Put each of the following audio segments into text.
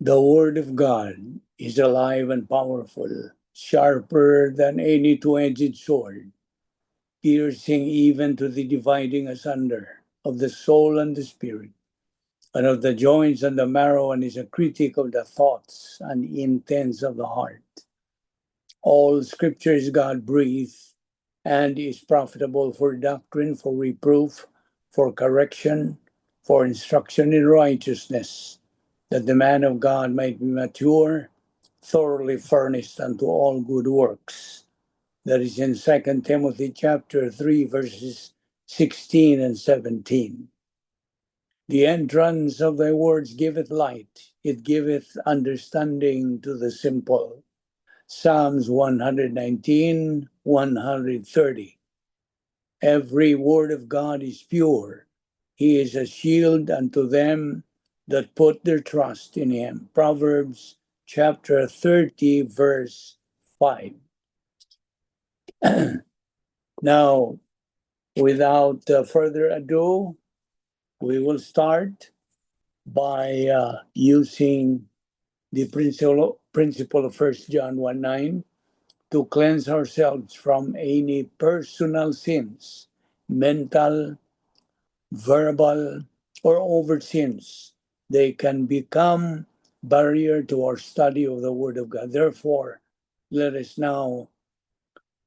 The word of God is alive and powerful, sharper than any two-edged sword, piercing even to the dividing asunder of the soul and the spirit, and of the joints and the marrow, and is a critic of the thoughts and intents of the heart. All scripture is God-breathed and is profitable for doctrine, for reproof, for correction, for instruction in righteousness, that the man of God might be mature, thoroughly furnished unto all good works. That is in 2 Timothy chapter 3, verses 16 and 17. The entrance of thy words giveth light, it giveth understanding to the simple. Psalms 119, 130. Every word of God is pure. He is a shield unto them that put their trust in him. Proverbs chapter 30, verse 5. Now, without further ado, we will start by using the principle of 1 John 1:9 to cleanse ourselves from any personal sins, mental, verbal, or overt sins. They can become barrier to our study of the Word of God. Therefore, let us now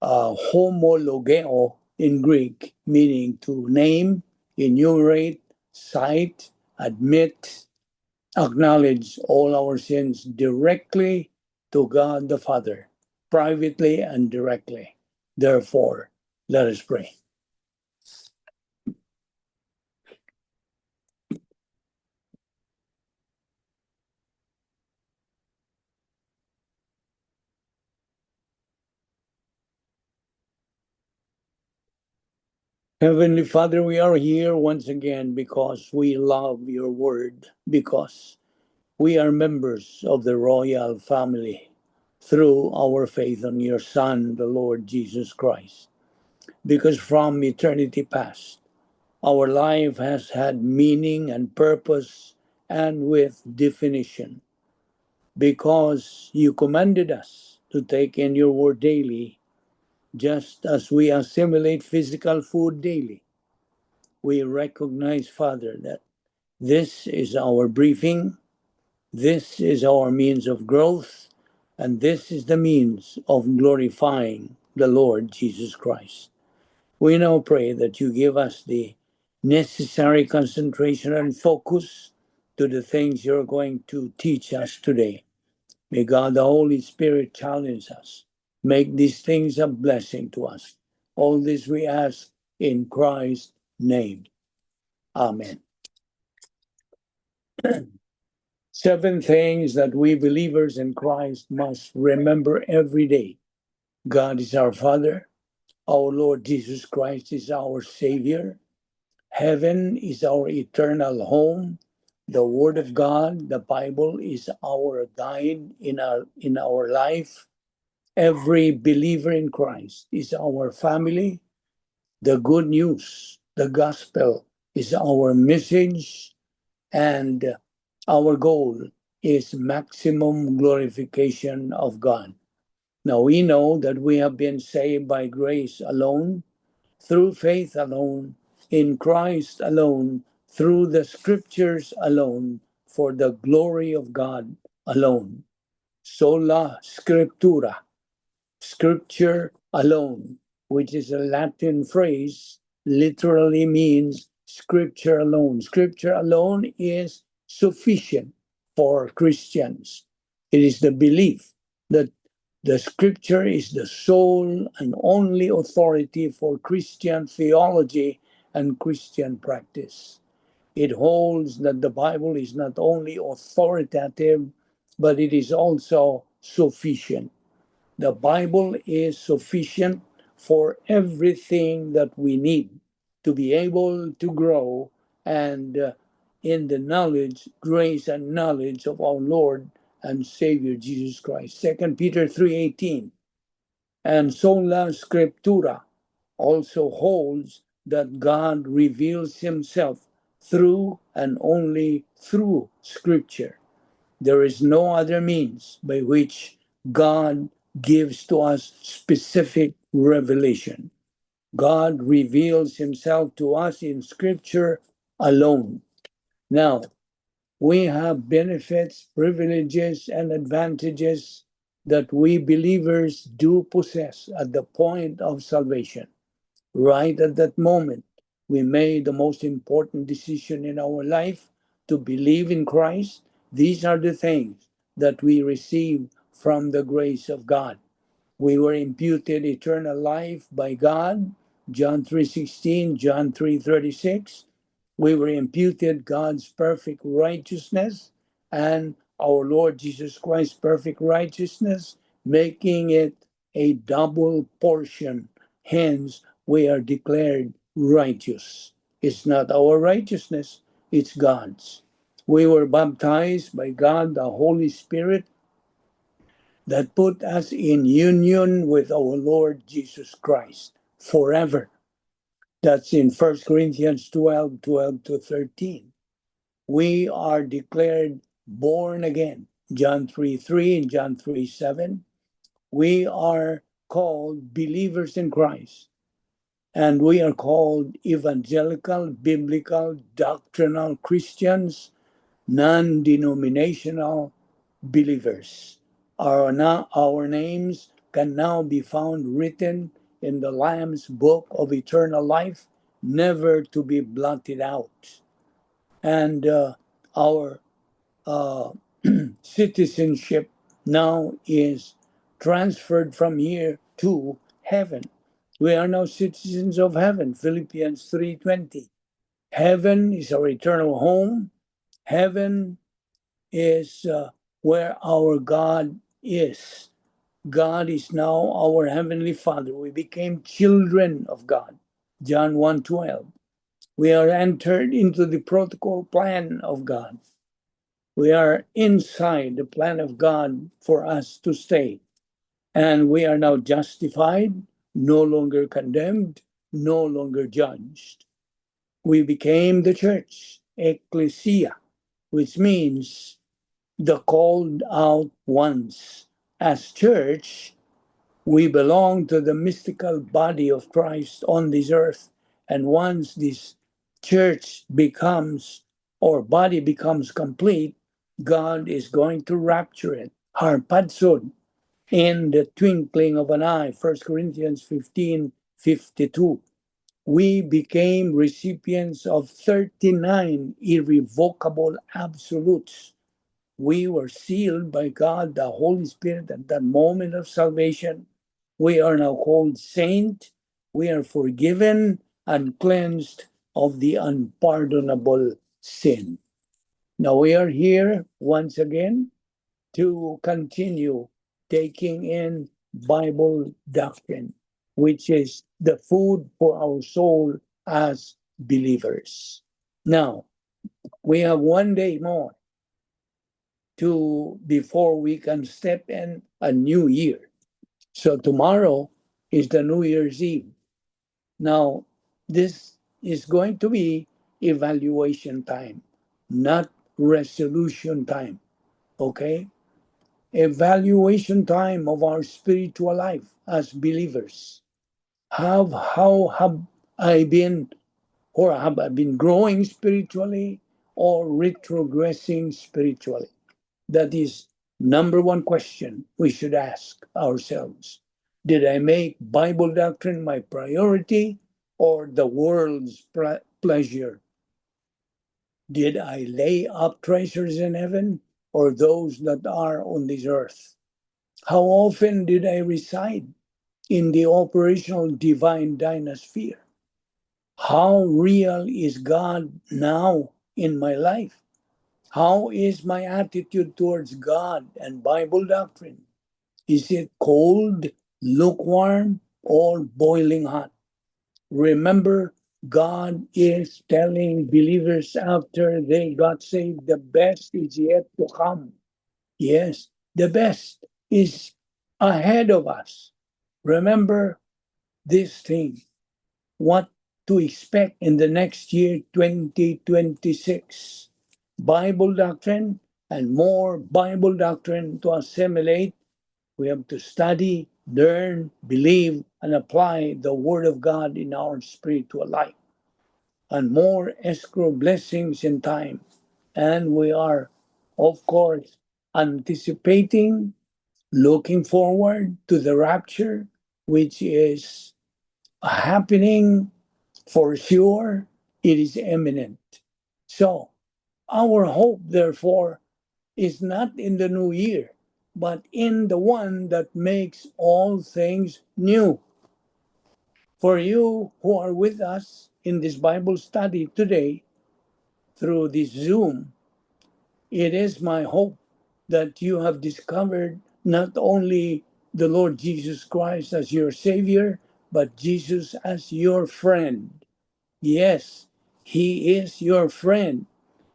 homologeo in Greek, meaning to name, enumerate, cite, admit, acknowledge all our sins directly to God the Father, privately and directly. Therefore, let us pray. Heavenly Father, we are here once again because we love your word, because we are members of the royal family through our faith on your Son, the Lord Jesus Christ. Because from eternity past, our life has had meaning and purpose and with definition. Because you commanded us to take in your word daily, just as we assimilate physical food daily. We recognize, Father, that this is our briefing, this is our means of growth, and this is the means of glorifying the Lord Jesus Christ. We now pray that you give us the necessary concentration and focus to the things you're going to teach us today. May God the Holy Spirit challenge us. Make these things a blessing to us. All this we ask in Christ's name. Amen. 7 things that we believers in Christ must remember every day. God is our Father. Our Lord Jesus Christ is our Savior. Heaven is our eternal home. The Word of God, the Bible, is our guide in our life. Every believer in Christ is our family. The good news, the gospel, is our message, and our goal is maximum glorification of God. Now we know that we have been saved by grace alone, through faith alone, in Christ alone, through the scriptures alone, for the glory of God alone. Sola scriptura, scripture alone, which is a Latin phrase, literally means scripture alone. Scripture alone is sufficient for Christians. It is the belief that the scripture is the sole and only authority for Christian theology and Christian practice. It holds that the Bible is not only authoritative, but it is also sufficient. The Bible is sufficient for everything that we need to be able to grow and in the knowledge, grace and knowledge of our Lord and Savior Jesus Christ. 2 Peter 3:18. And sola scriptura also holds that God reveals himself through and only through scripture. There is no other means by which God gives to us specific revelation. God reveals himself to us in Scripture alone. Now, we have benefits, privileges, and advantages that we believers do possess at the point of salvation. Right at that moment, we made the most important decision in our life to believe in Christ. These are the things that we receive from the grace of God. We were imputed eternal life by God, John 3:16, John 3:36. We were imputed God's perfect righteousness and our Lord Jesus Christ's perfect righteousness, making it a double portion. Hence, we are declared righteous. It's not our righteousness, it's God's. We were baptized by God, the Holy Spirit, that put us in union with our Lord Jesus Christ forever. That's in 1 Corinthians 12 to 13. We are declared born again. John 3:3 and John 3:7. We are called believers in Christ. And we are called evangelical, biblical, doctrinal Christians, non-denominational believers. Our names can now be found written in the Lamb's book of eternal life, never to be blotted out. And our uh, citizenship now is transferred from here to heaven. We are now citizens of heaven, Philippians 3:20. Heaven is our eternal home. Heaven is where our God is. God is now our Heavenly Father. We became children of God. John 1:12. We are entered into the protocol plan of God. We are inside the plan of God for us to stay. And we are now justified, no longer condemned, no longer judged. We became the church, ecclesia, which means the called out ones. As church, we belong to the mystical body of Christ on this earth. And once this church becomes, or body becomes complete, God is going to rapture it, harpazo, in the twinkling of an eye, 1 Corinthians 15:52. We became recipients of 39 irrevocable absolutes. We were sealed by God, the Holy Spirit, at that moment of salvation. We are now called saint. We are forgiven and cleansed of the unpardonable sin. Now we are here once again to continue taking in Bible doctrine, which is the food for our soul as believers. Now, we have one day more before we can step in a new year. So tomorrow is the New Year's Eve. Now, this is going to be evaluation time, not resolution time. Okay? Evaluation time of our spiritual life as believers. How have I been, or have I been growing spiritually or retrogressing spiritually? That is number one question we should ask ourselves. Did I make Bible doctrine my priority or the world's pleasure? Did I lay up treasures in heaven or those that are on this earth? How often did I reside in the operational divine dynasphere? How real is God now in my life? How is my attitude towards God and Bible doctrine? Is it cold, lukewarm, or boiling hot? Remember, God is telling believers after they got saved, the best is yet to come. Yes, the best is ahead of us. Remember this thing, what to expect in the next year, 2026. Bible doctrine and more Bible doctrine to assimilate. We have to study, learn, believe, and apply the Word of God in our spiritual life. And more escrow blessings in time. And we are, of course, anticipating, looking forward to the rapture, which is happening for sure. It is imminent. So, our hope, therefore, is not in the new year, but in the one that makes all things new. For you who are with us in this Bible study today through this Zoom, it is my hope that you have discovered not only the Lord Jesus Christ as your Savior, but Jesus as your friend. Yes, He is your friend.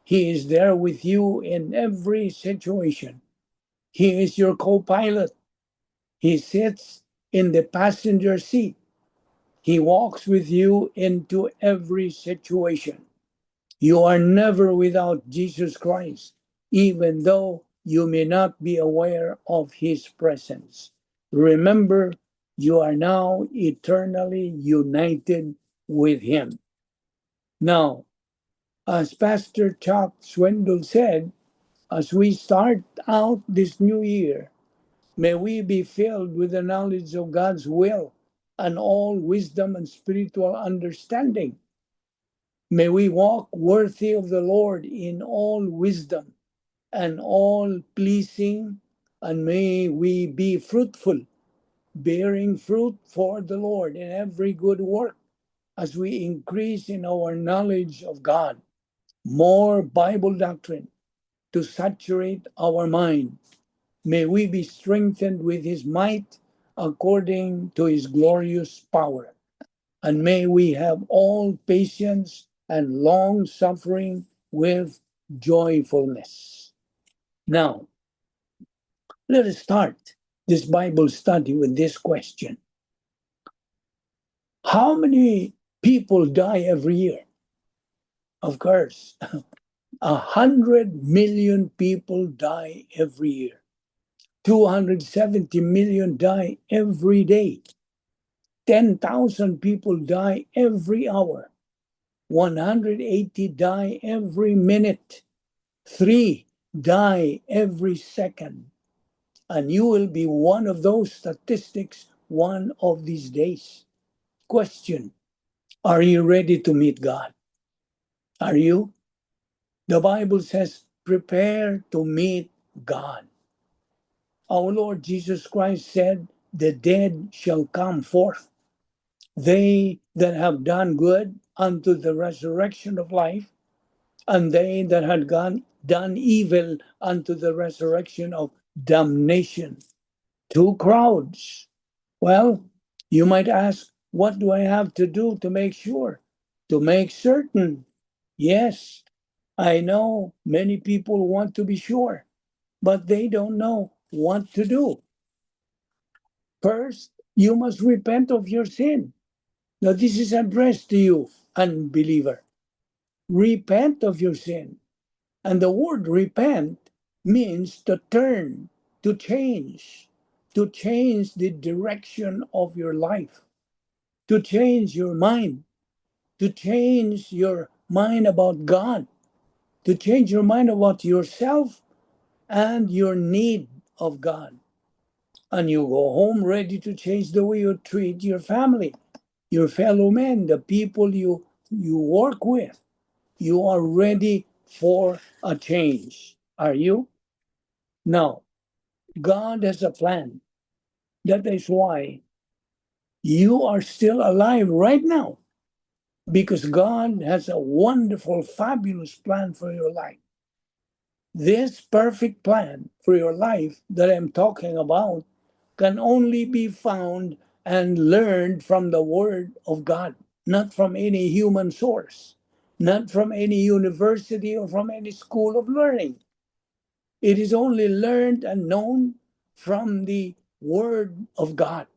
He is there with you in every situation. He is your co pilot. He sits in the passenger seat. He walks with you into every situation. You are never without Jesus Christ, even though you may not be aware of His presence. Remember, you are now eternally united with Him. Now, as Pastor Chuck Swindoll said, as we start out this new year, may we be filled with the knowledge of God's will and all wisdom and spiritual understanding. May we walk worthy of the Lord in all wisdom and all pleasing, and may we be fruitful, bearing fruit for the Lord in every good work as we increase in our knowledge of God. More Bible doctrine to saturate our mind. May we be strengthened with His might according to His glorious power. And may we have all patience and long suffering with joyfulness. Now, let us start this Bible study with this question. How many people die every year? Of course, 100 million people die every year. 270 million die every day. 10,000 people die every hour. 180 die every minute. 3 die every second. And you will be one of those statistics one of these days. Question: are you ready to meet God? Are you? The Bible says, prepare to meet God. Our Lord Jesus Christ said, the dead shall come forth. They that have done good unto the resurrection of life, and they that had done evil unto the resurrection of damnation. Two crowds. Well, you might ask, what do I have to do to make sure? To make certain. Yes, I know many people want to be sure, but they don't know what to do. First, you must repent of your sin. Now, this is addressed to you, unbeliever. Repent of your sin. And the word repent means to turn, to change the direction of your life, to change your mind, to change your mind about God, to change your mind about yourself and your need of God. And you go home ready to change the way you treat your family, your fellow men, the people you work with. You are ready for a change. Are you? Now, God has a plan. That is why you are still alive right now, because God has a wonderful, fabulous plan for your life. This perfect plan for your life that I'm talking about can only be found and learned from the Word of God, not from any human source, not from any university or from any school of learning. It is only learned and known from the Word of God.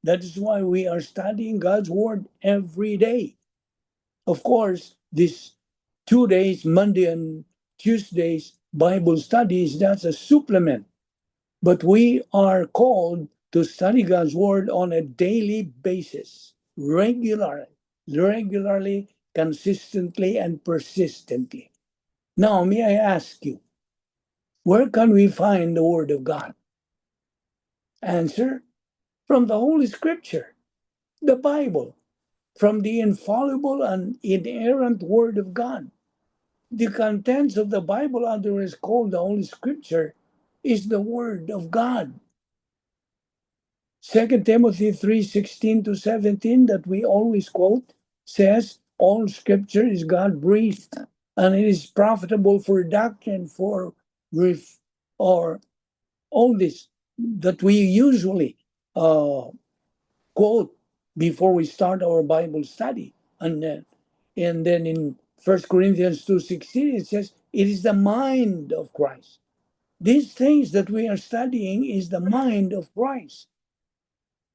That is why we are studying God's Word every day. Of course, these 2 days, Monday and Tuesdays, Bible study is just a supplement, but we are called to study God's word on a daily basis, regularly, consistently, and persistently. Now, may I ask you, where can we find the word of God? Answer: from the Holy Scripture, the Bible, from the infallible and inerrant word of God. The contents of the Bible, otherwise called the Holy Scripture, is the word of God. 2 Timothy 3:16 to 17, that we always quote, says, all scripture is God breathed, and it is profitable for doctrine, for or all this that we usually quote before we start our Bible study. And then in 1 Corinthians 2:16, it says, it is the mind of Christ. These things that we are studying is the mind of Christ.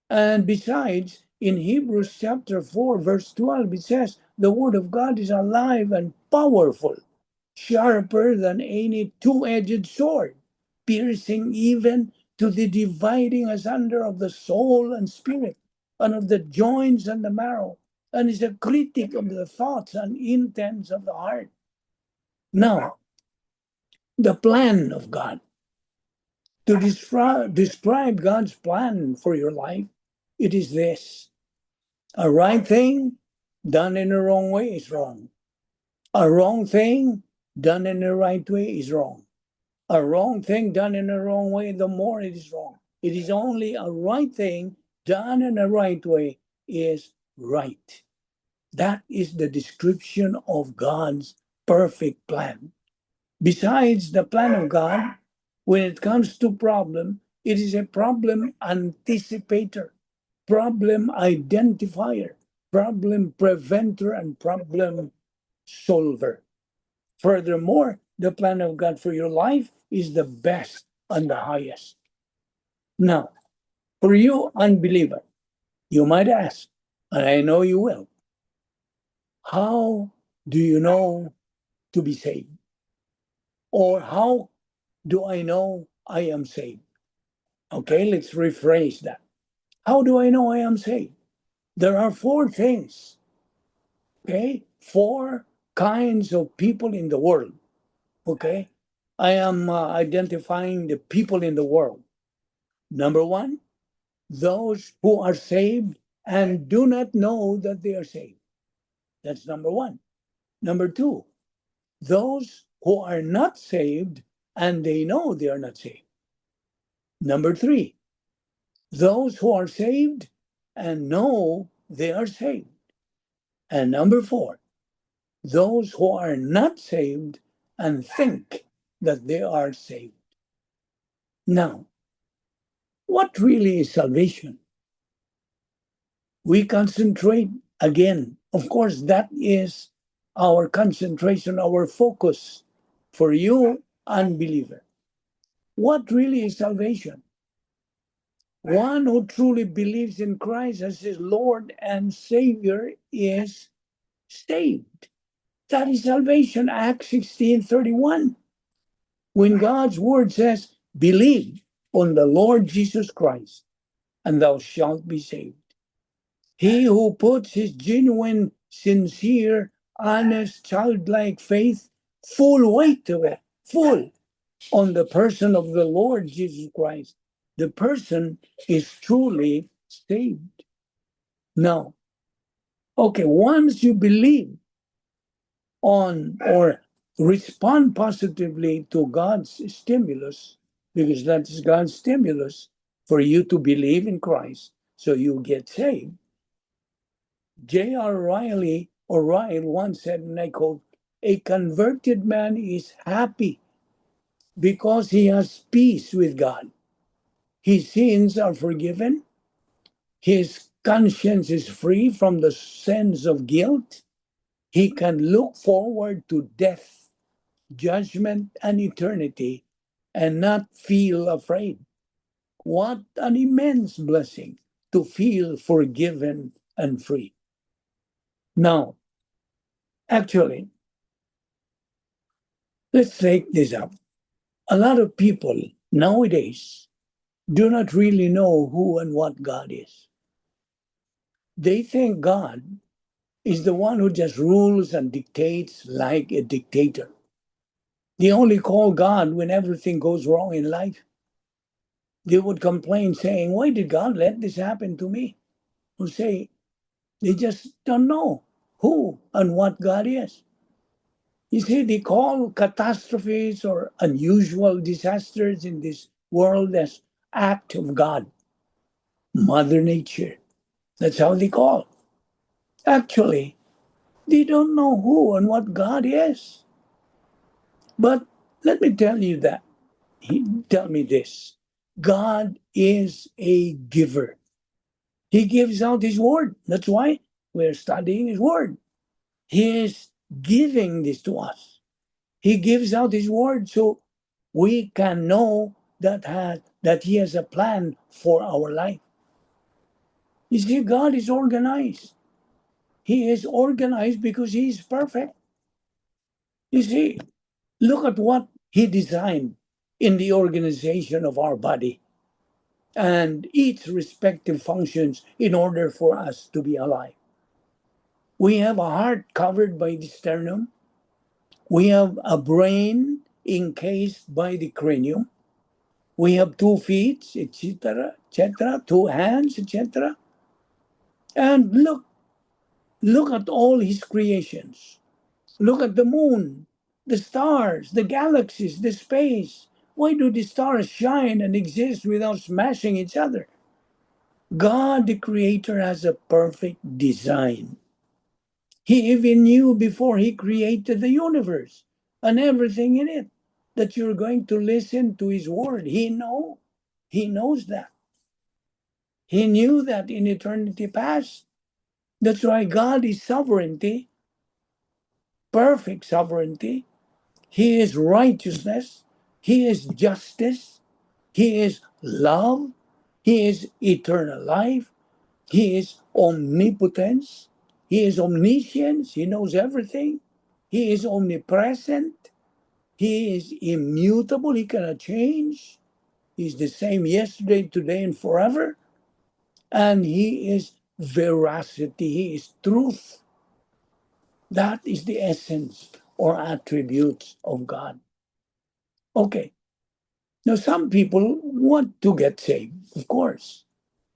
And besides, in Hebrews chapter 4, verse 12, it says, the word of God is alive and powerful, sharper than any two-edged sword, piercing even to the dividing asunder of the soul and spirit, and of the joints and the marrow, and is a critic of the thoughts and intents of the heart. Now, the plan of God. To describe God's plan for your life, it is this: a right thing done in the wrong way is wrong. A wrong thing done in the right way is wrong. A wrong thing done in the wrong way, the more it is wrong. It is only a right thing done in the right way is right. That is the description of God's perfect plan. Besides the plan of God, when it comes to problem, it is a problem anticipator, problem identifier, problem preventer, and problem solver. Furthermore, the plan of God for your life is the best and the highest. Now, for you unbeliever, you might ask, and I know you will, how do you know to be saved? Or how do I know I am saved? Okay, let's rephrase that. How do I know I am saved? There are four things, okay? Four kinds of people in the world, okay? I am identifying the people in the world. Number one, those who are saved and do not know that they are saved. That's number one. Number two, those who are not saved and they know they are not saved. Number three, those who are saved and know they are saved. And number four, those who are not saved and think that they are saved. Now, what really is salvation? We concentrate again. Of course, that is our concentration, our focus for you, unbeliever. What really is salvation? One who truly believes in Christ as his Lord and Savior is saved. That is salvation, Acts 16:31. When God's word says, believe on the Lord Jesus Christ, and thou shalt be saved. He who puts his genuine, sincere, honest, childlike faith, full weight of it, full, on the person of the Lord Jesus Christ, the person is truly saved. Now, okay, once you believe on or respond positively to God's stimulus, because that is God's stimulus for you to believe in Christ so you get saved. J.R. Riley or Ryle once said, and I quote, a converted man is happy because he has peace with God. His sins are forgiven. His conscience is free from the sense of guilt. He can look forward to death, judgment, and eternity and not feel afraid. What an immense blessing to feel forgiven and free. Now, actually, let's take this up. A lot of people nowadays do not really know who and what God is. They think God is the one who just rules and dictates like a dictator. They only call God when everything goes wrong in life. They would complain saying, why did God let this happen to me? Or say, they just don't know who and what God is. You see, they call catastrophes or unusual disasters in this world as act of God, Mother Nature. That's how they call. Actually, they don't know who and what God is. But let me tell you that. Tell me this. God is a giver. He gives out his word. That's why we're studying his word. He is giving this to us. He gives out his word so we can know that he has a plan for our life. You see, God is organized. He is organized because he is perfect. You see, look at what he designed in the organization of our body and its respective functions in order for us to be alive. We have a heart covered by the sternum. We have a brain encased by the cranium. We have 2 feet, etc., etc., 2 hands, etc. And look at all his creations. Look at the moon, the stars, the galaxies, the space. Why do the stars shine and exist without smashing each other? God, the Creator, has a perfect design. He even knew before he created the universe and everything in it that you're going to listen to his word. He knows that. He knew that in eternity past. That's why God is sovereignty, perfect sovereignty. He is righteousness. He is justice. He is love. He is eternal life. He is omnipotence. He is omniscience. He knows everything. He is omnipresent. He is immutable. He cannot change. He's the same yesterday, today, and forever. And he is veracity. He is truth. That is the essence or attributes of God. Okay. Now, some people want to get saved, of course.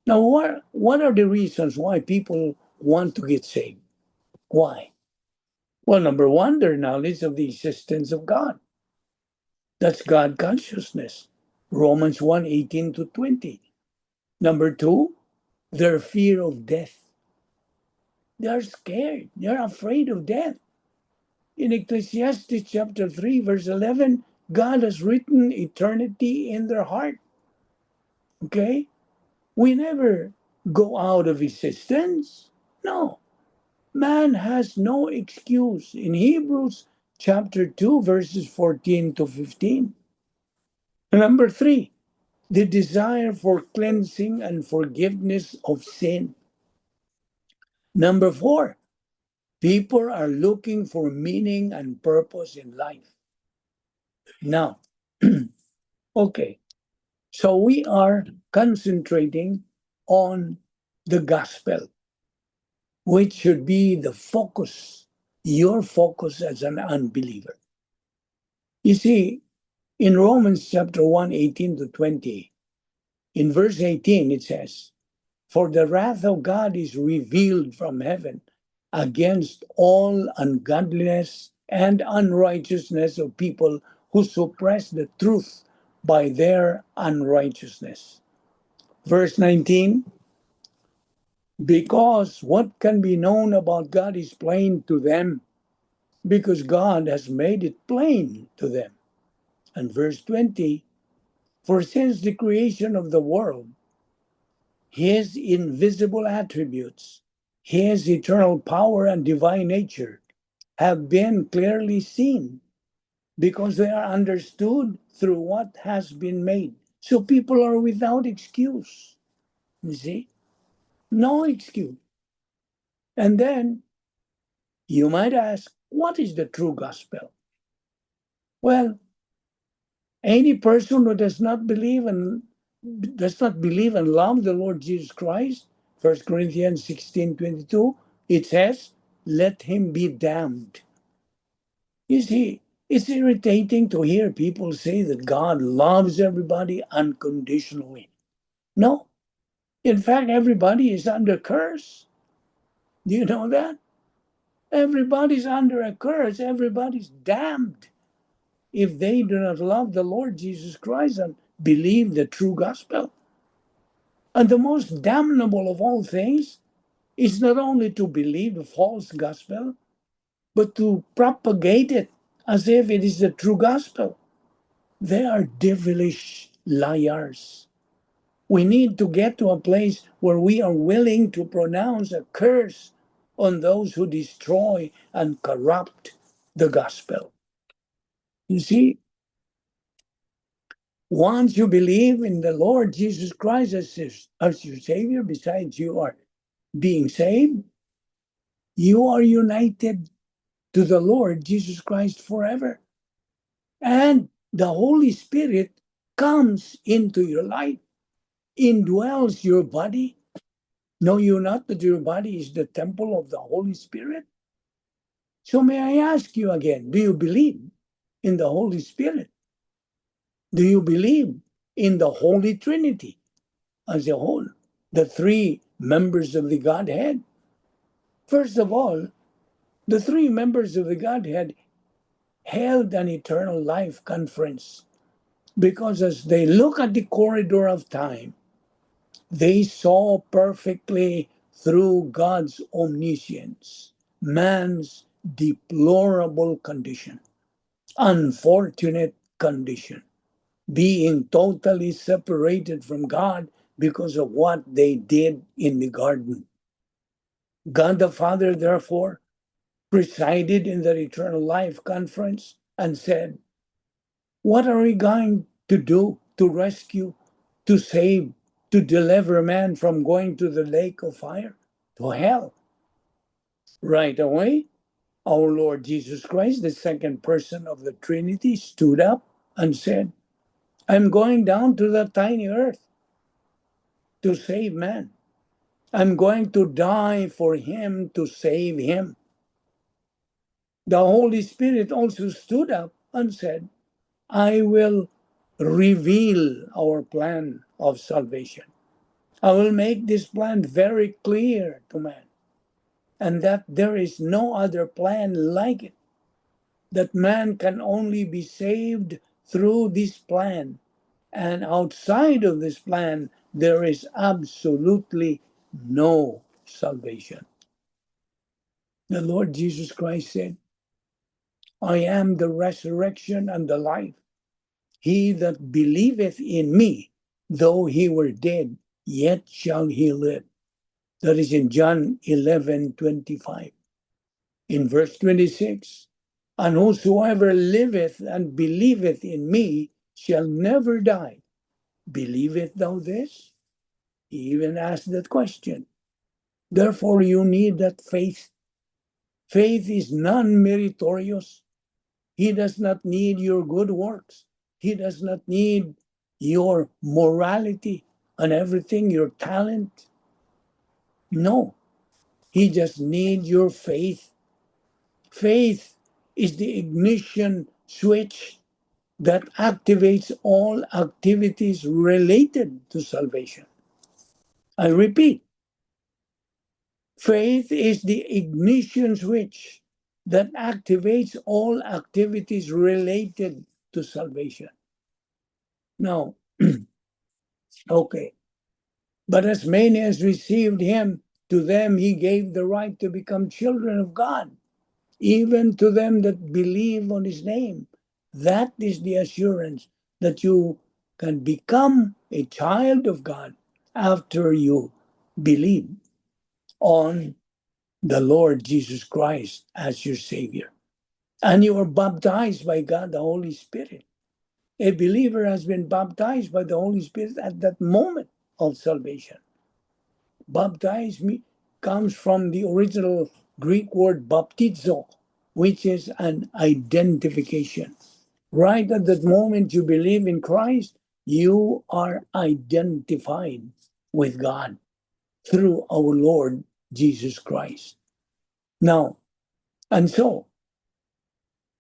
Now, what are the reasons why people want to get saved? Why? Well, number one, their knowledge of the existence of God. That's God consciousness. Romans 1:18-20. Number two, their fear of death. They're scared. They're afraid of death. In Ecclesiastes chapter 3, verse 11, God has written eternity in their heart. Okay? We never go out of existence. No. Man has no excuse. In Hebrews chapter 2, verses 14-15. Number three, the desire for cleansing and forgiveness of sin. Number four, people are looking for meaning and purpose in life. Now, okay, so we are concentrating on the gospel, which should be the focus, your focus as an unbeliever. You see, in Romans chapter 1, 18-20, in verse 18, it says, for the wrath of God is revealed from heaven against all ungodliness and unrighteousness of people who suppress the truth by their unrighteousness. Verse 19, because what can be known about God is plain to them, because God has made it plain to them. And verse 20, for since the creation of the world, his invisible attributes, his eternal power and divine nature have been clearly seen because they are understood through what has been made. So people are without excuse. You see? No excuse. And then you might ask, what is the true gospel? Well, Any person who does not believe and love the Lord Jesus Christ, 1 Corinthians 16:22, it says, let him be damned. You see, it's irritating to hear people say that God loves everybody unconditionally. No. In fact, everybody is under curse. Do you know that? Everybody's under a curse. Everybody's damned if they do not love the Lord Jesus Christ and believe the true gospel. And the most damnable of all things is not only to believe a false gospel, but to propagate it as if it is the true gospel. They are devilish liars. We need to get to a place where we are willing to pronounce a curse on those who destroy and corrupt the gospel. You see, once you believe in the Lord Jesus Christ as your Savior, besides you are being saved, you are united to the Lord Jesus Christ forever. And the Holy Spirit comes into your life, indwells your body. Know you not that your body is the temple of the Holy Spirit? So may I ask you again, do you believe in the Holy Spirit? Do you believe in the Holy Trinity as a whole, the three members of the Godhead? First of all, the three members of the Godhead held an eternal life conference because as they look at the corridor of time, they saw perfectly through God's omniscience man's deplorable condition, unfortunate condition, being totally separated from God because of what they did in the garden. God the Father, therefore, presided in the eternal life conference and said, what are we going to do to rescue, to save, to deliver man from going to the lake of fire, to hell? Right away, our Lord Jesus Christ, the second person of the Trinity, stood up and said, I'm going down to the tiny earth to save man. I'm going to die for him to save him. The Holy Spirit also stood up and said, I will reveal our plan of salvation. I will make this plan very clear to man, and that there is no other plan like it, that man can only be saved through this plan, and outside of this plan, there is absolutely no salvation. The Lord Jesus Christ said, I am the resurrection and the life. He that believeth in me, though he were dead, yet shall he live. That is in John 11:25. In verse 26, and whosoever liveth and believeth in me shall never die. Believeth thou this? He even asked that question. Therefore, you need that faith. Faith is non-meritorious. He does not need your good works. He does not need your morality and everything, your talent. No, he just needs your faith. Faith is the ignition switch that activates all activities related to salvation. I repeat, faith is the ignition switch that activates all activities related to salvation. Now, okay. But as many as received him, to them he gave the right to become children of God, even to them that believe on his name. That is the assurance that you can become a child of God after you believe on the Lord Jesus Christ as your Savior. And you are baptized by God, the Holy Spirit. A believer has been baptized by the Holy Spirit at that moment of salvation. Baptize me comes from the original Greek word baptizo, which is an identification. Right at that moment you believe in Christ, you are identified with God through our Lord Jesus Christ. Now, and so,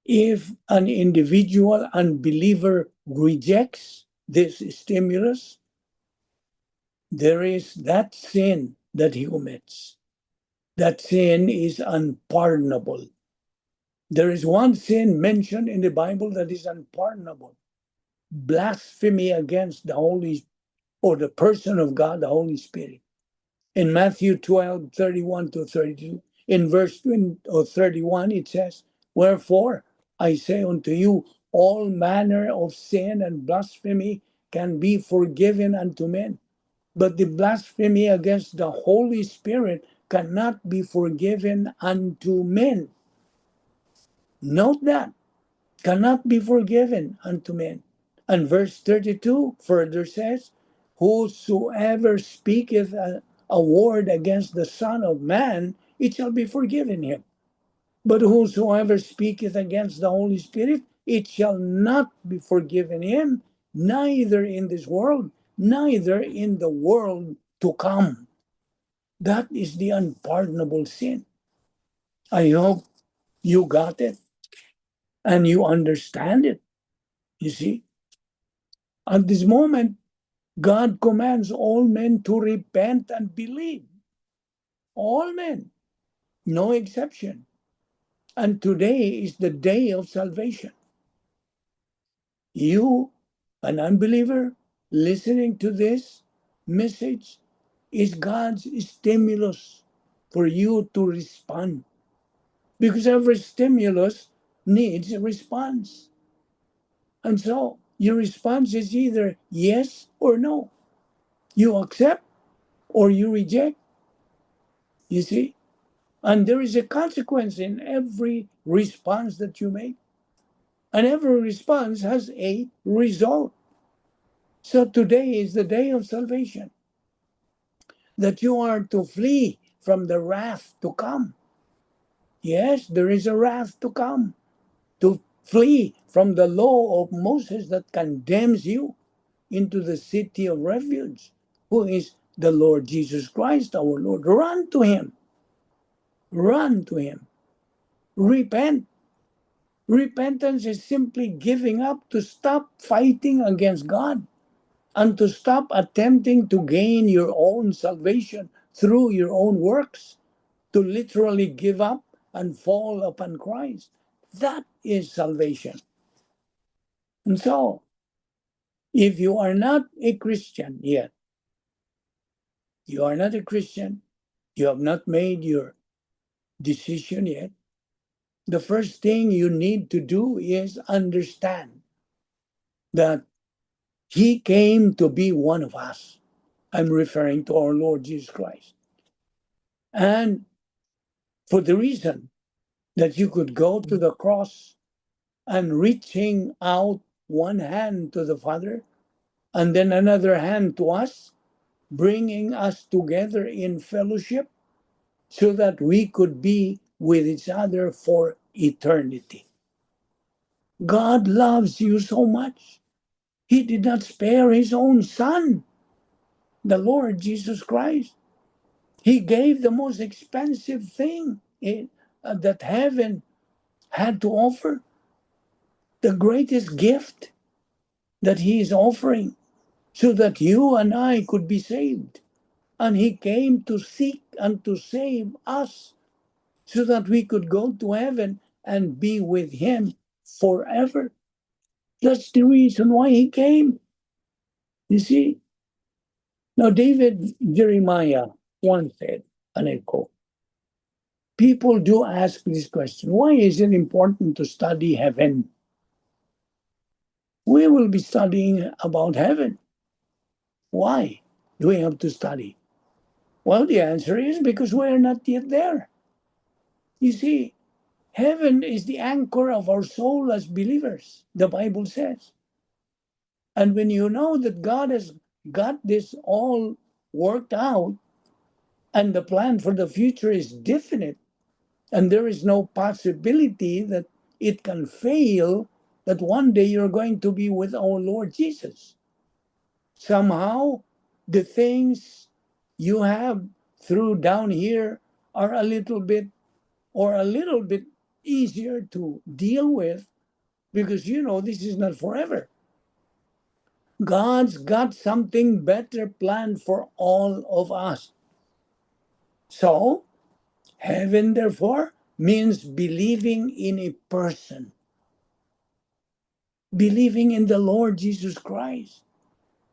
if an individual unbeliever rejects this stimulus, there is that sin that he commits. That sin is unpardonable. There is one sin mentioned in the Bible that is unpardonable: blasphemy against the Holy or the person of God, the Holy Spirit. In Matthew 12:31-32, in verse 31, it says, "Wherefore I say unto you, all manner of sin and blasphemy can be forgiven unto men, but the blasphemy against the Holy Spirit cannot be forgiven unto men." Note that, cannot be forgiven unto men. And verse 32 further says, "Whosoever speaketh a word against the Son of Man, it shall be forgiven him. But whosoever speaketh against the Holy Spirit, it shall not be forgiven him, neither in this world, neither in the world to come." That is the unpardonable sin. I hope you got it and you understand it. You see, at this moment, God commands all men to repent and believe. All men, no exception. And today is the day of salvation. You, an unbeliever, listening to this message, is God's stimulus for you to respond. Because every stimulus needs a response. And so your response is either yes or no. You accept or you reject. You see? And there is a consequence in every response that you make. And every response has a result. So today is the day of salvation, that you are to flee from the wrath to come. Yes, there is a wrath to come. To flee from the law of Moses that condemns you into the city of refuge, who is the Lord Jesus Christ, our Lord. Run to him. Run to him. Repent. Repentance is simply giving up, to stop fighting against God and to stop attempting to gain your own salvation through your own works, to literally give up and fall upon Christ. That is salvation. And so, if you are not a Christian yet, you are not a Christian, you have not made your decision yet, the first thing you need to do is understand that He came to be one of us. I'm referring to our Lord Jesus Christ. And for the reason that you could go to the cross and reaching out one hand to the Father and then another hand to us, bringing us together in fellowship so that we could be with each other for eternity. God loves you so much. He did not spare his own Son, the Lord Jesus Christ. He gave the most expensive thing that heaven had to offer, the greatest gift that he is offering, so that you and I could be saved. And he came to seek and to save us so that we could go to heaven and be with him forever. That's the reason why he came. You see? Now, David Jeremiah once said, and I quote, people do ask this question: why is it important to study heaven? We will be studying about heaven. Why do we have to study? Well, the answer is because we are not yet there. You see, heaven is the anchor of our soul as believers, the Bible says. And when you know that God has got this all worked out and the plan for the future is definite, and there is no possibility that it can fail, that one day you're going to be with our Lord Jesus. Somehow, the things you have through down here are a little bit easier to deal with, because this is not forever. God's got something better planned for all of us. So, heaven, therefore, means believing in a person, believing in the Lord Jesus Christ.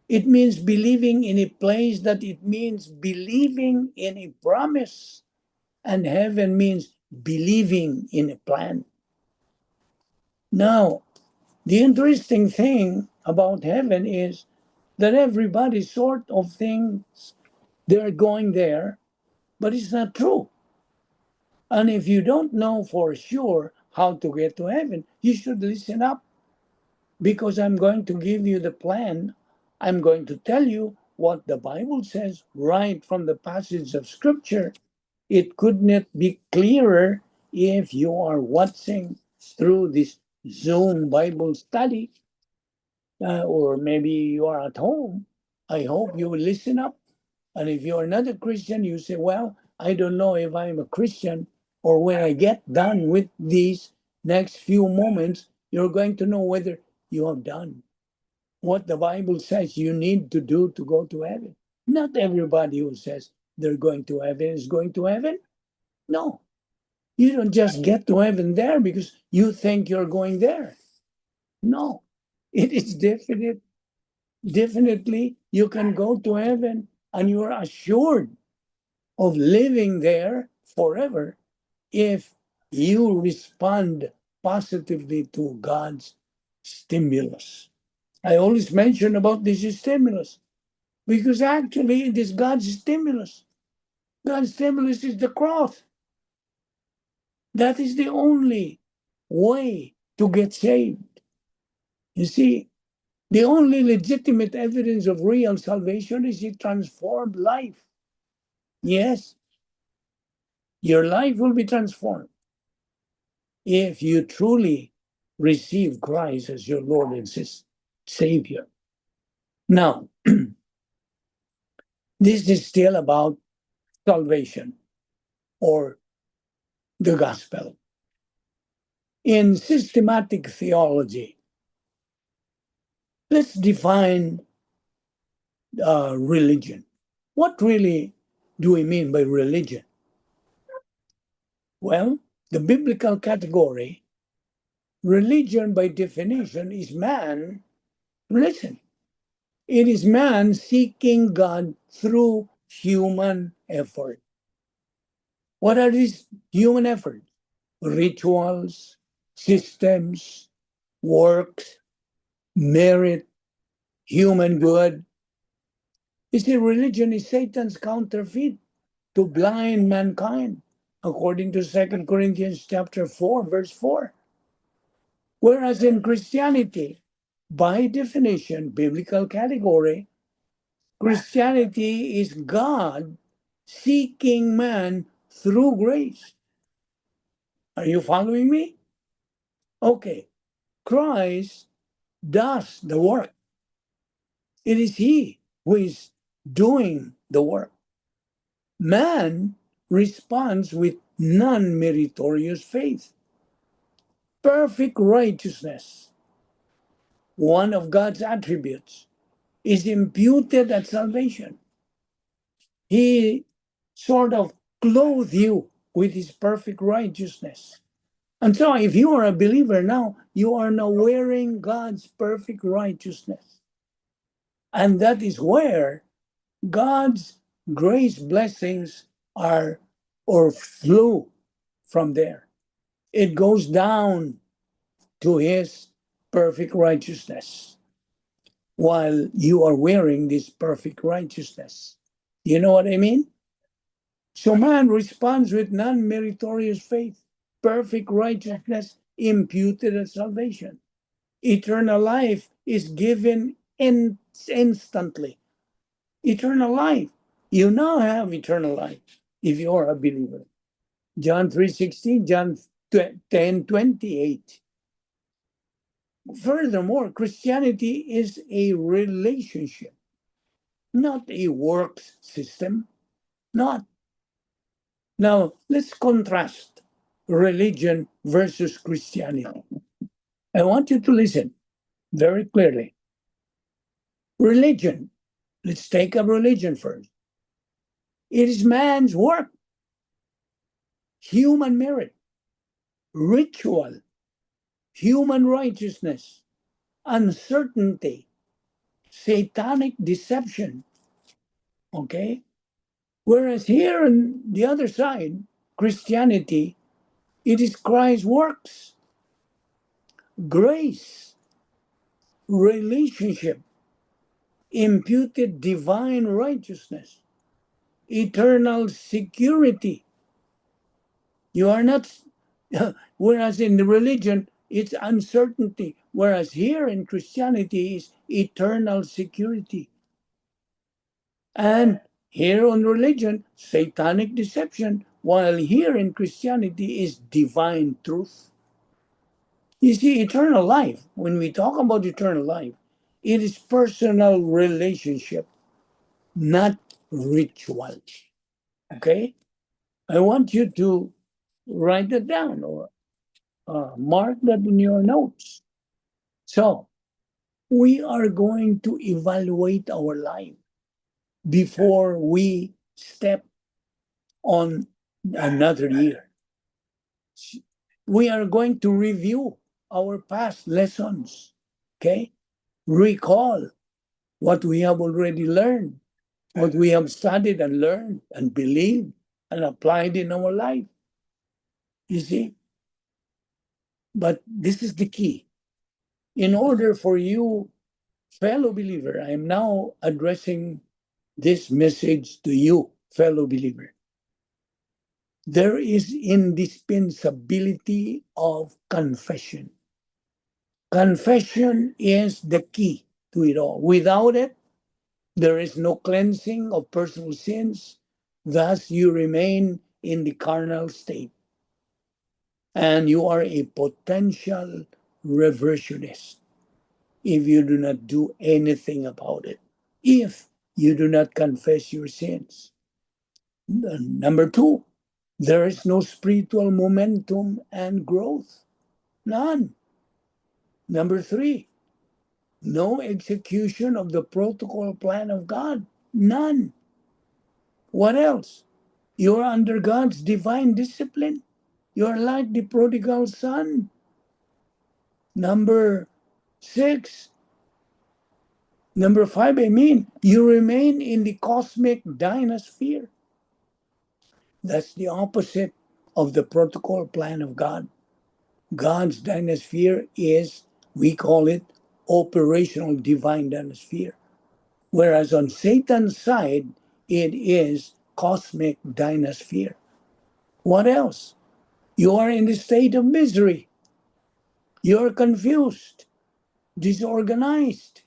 It means believing in a place, that it means believing in a promise. And heaven means believing in a plan. Now, the interesting thing about heaven is that everybody sort of thinks they're going there, but it's not true. And if you don't know for sure how to get to heaven, you should listen up, because I'm going to give you the plan. I'm going to tell you what the Bible says right from the passage of Scripture. It could not be clearer if you are watching through this Zoom Bible study, or maybe you are at home. I hope you will listen up. And if you are not a Christian, you say, well, I don't know if I'm a Christian, or when I get done with these next few moments, you're going to know whether you have done what the Bible says you need to do to go to heaven. Not everybody who says they're going to heaven is going to heaven. No, you don't just get to heaven there because you think you're going there. No, it is definite. Definitely, you can go to heaven and you are assured of living there forever if you respond positively to God's stimulus. I always mention about this stimulus because actually it is God's stimulus. God's stimulus is the cross. That is the only way to get saved. You see, the only legitimate evidence of real salvation is a transformed life. Yes, your life will be transformed if you truly receive Christ as your Lord and Savior. Now, this is still about salvation or the gospel. In systematic theology, let's define religion. What really do we mean by religion? Well, the biblical category, religion by definition is man, listen, it is man seeking God through human effort. What are these human efforts? Rituals, systems, works, merit, human good. You see, religion is Satan's counterfeit to blind mankind, according to 2 Corinthians chapter 4, verse 4. Whereas in Christianity, by definition, biblical category, Christianity is God seeking man through grace. Are you following me? Okay. Christ does the work. It is He who is doing the work. Man responds with non meritorious faith. Perfect righteousness, one of God's attributes, is imputed at salvation. He sort of clothes you with His perfect righteousness. And so, if you are a believer now, you are now wearing God's perfect righteousness. And that is where God's grace blessings are or flow from there. It goes down to His perfect righteousness while you are wearing this perfect righteousness. You know what I mean? So man responds with non meritorious faith, perfect righteousness imputed as salvation. Eternal life is given instantly. Eternal life. You now have eternal life if you are a believer. John 3:16, John 10:28. Furthermore, Christianity is a relationship, not a works system. Not. Now, let's contrast religion versus Christianity. I want you to listen very clearly. Religion, let's take up religion first. It is man's work, human merit, ritual, human righteousness, uncertainty, satanic deception. Okay? Whereas here on the other side, Christianity, it is Christ's works, grace, relationship, imputed divine righteousness, eternal security. You are not, whereas in the religion, it's uncertainty, whereas here in Christianity is eternal security. And here on religion, satanic deception, while here in Christianity is divine truth. You see, eternal life, when we talk about eternal life, it is personal relationship, not ritual. Okay? I want you to write that down or mark that in your notes. So, we are going to evaluate our life before we step on another year. We are going to review our past lessons, okay? Recall what we have already learned, what we have studied and learned and believed and applied in our life. You see? But this is the key. In order for you, fellow believer, I am now addressing this message to you, fellow believer. There is indispensability of confession. Confession is the key to it all. Without it, there is no cleansing of personal sins. Thus, you remain in the carnal state. And you are a potential reversionist if you do not do anything about it. If you do not confess your sins. Number two, there is no spiritual momentum and growth. None. Number three, no execution of the protocol plan of God. None. What else? You're under God's divine discipline. You're like the prodigal son. Number six, number five, you remain in the cosmic dynasphere. That's the opposite of the protocol plan of God. God's dynasphere is, we call it operational divine dynasphere. Whereas on Satan's side, it is cosmic dynasphere. What else? You are in the state of misery. You're confused, disorganized.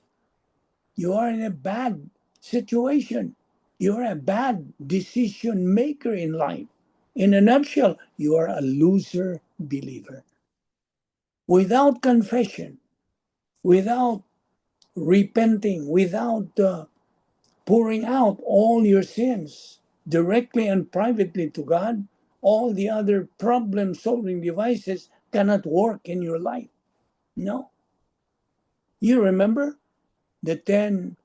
You are in a bad situation. You're a bad decision maker in life. In a nutshell, you are a loser believer. Without confession, without repenting, without pouring out all your sins directly and privately to God, all the other problem solving devices cannot work in your life. No. You remember the 10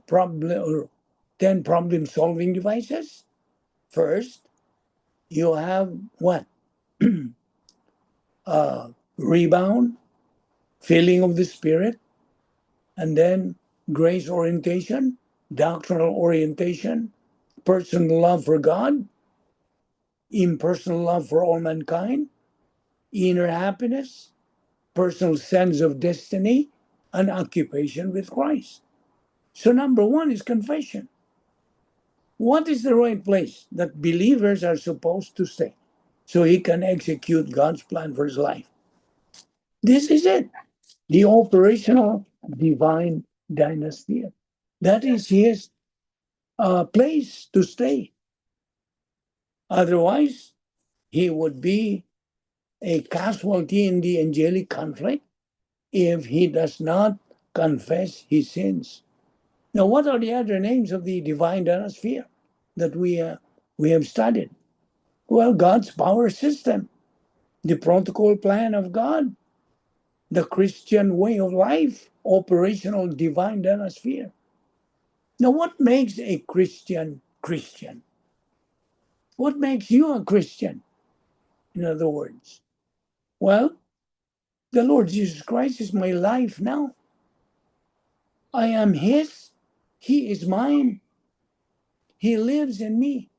problem solving devices? First, you have what? Rebound, filling of the Spirit, and then grace orientation, doctrinal orientation, personal love for God, impersonal love for all mankind, inner happiness, personal sense of destiny, and occupation with Christ. So, number one is confession. What is the right place that believers are supposed to stay so he can execute God's plan for his life? This is it. The operational divine dynasty. That is his place to stay. Otherwise, he would be a casualty in the angelic conflict, if he does not confess his sins. Now, what are the other names of the divine dinosphere that we have studied? Well, God's power system, the protocol plan of God, the Christian way of life, operational divine dinosphere. Now, what makes a Christian Christian? What makes you a Christian, in other words? Well, the Lord Jesus Christ is my life now. I am His. He is mine. He lives in me.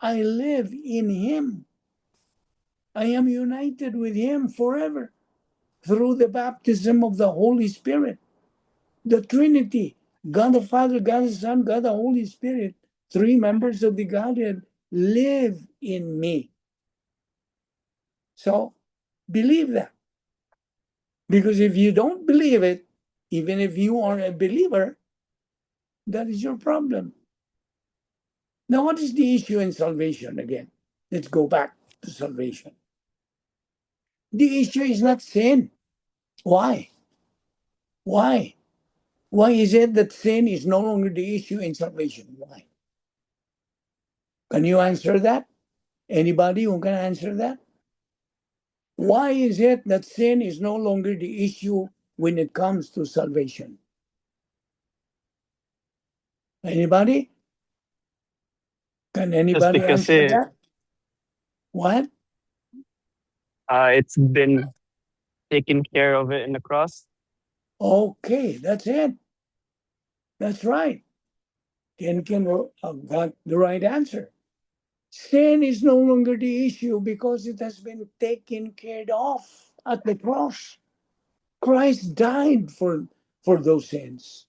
I live in Him. I am united with Him forever through the baptism of the Holy Spirit. The Trinity, God the Father, God the Son, God the Holy Spirit, three members of the Godhead live in me. So believe that. Because if you don't believe it, even if you are a believer, that is your problem. Now, what is the issue in salvation again? Let's go back to salvation. The issue is not sin. Why? Why? Why is it that sin is no longer the issue in salvation? Why? Can you answer that? Anybody who can answer that? Why is it that sin is no longer the issue when it comes to salvation? Anybody? Can Just anybody because answer that? What? it's been taken care of it in the cross. Okay, that's it. That's right. Ken got the right answer. Sin is no longer the issue because it has been taken care of at the cross. Christ died for those sins.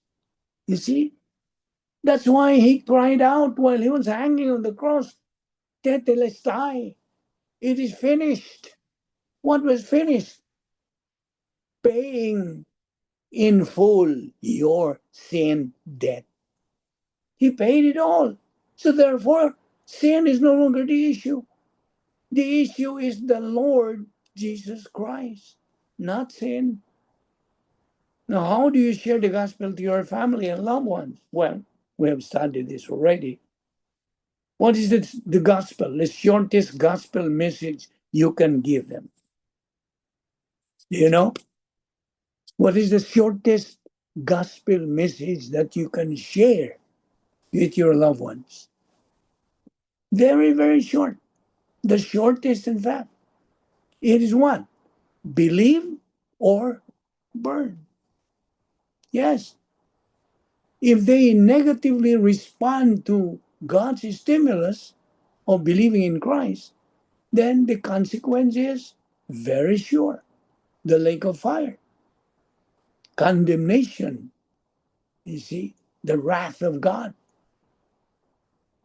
You see? That's why he cried out while he was hanging on the cross, Tetelestai. It is finished. What was finished? Paying in full your sin debt. He paid it all. So therefore, sin is no longer the issue. The issue is the Lord Jesus Christ, not sin. Now, how do you share the gospel to your family and loved ones? Well, we have studied this already. What is the gospel? The shortest gospel message you can give them. Do you know? What is the shortest gospel message that you can share with your loved ones? Very, very short. The shortest, in fact. It is what? Believe or burn. Yes. If they negatively respond to God's stimulus of believing in Christ, then the consequence is very sure: the lake of fire, condemnation, you see, the wrath of God.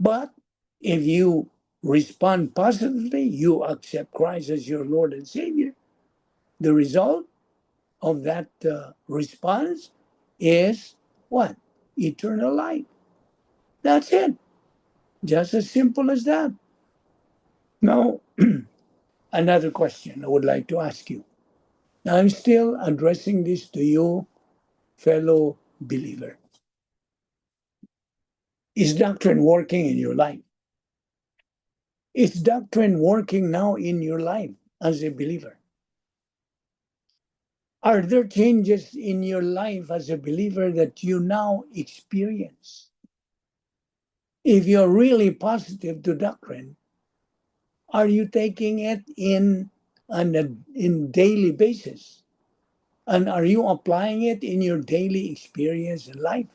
But if you respond positively, you accept Christ as your Lord and Savior, the result of that response is what? Eternal life. That's it. Just as simple as that. Now, another question I would like to ask you. Now, I'm still addressing this to you, fellow believer. Is doctrine working in your life? Is doctrine working now in your life as a believer? Are there changes in your life as a believer that you now experience? If you're really positive to doctrine, are you taking it in daily basis? And are you applying it in your daily experience in life?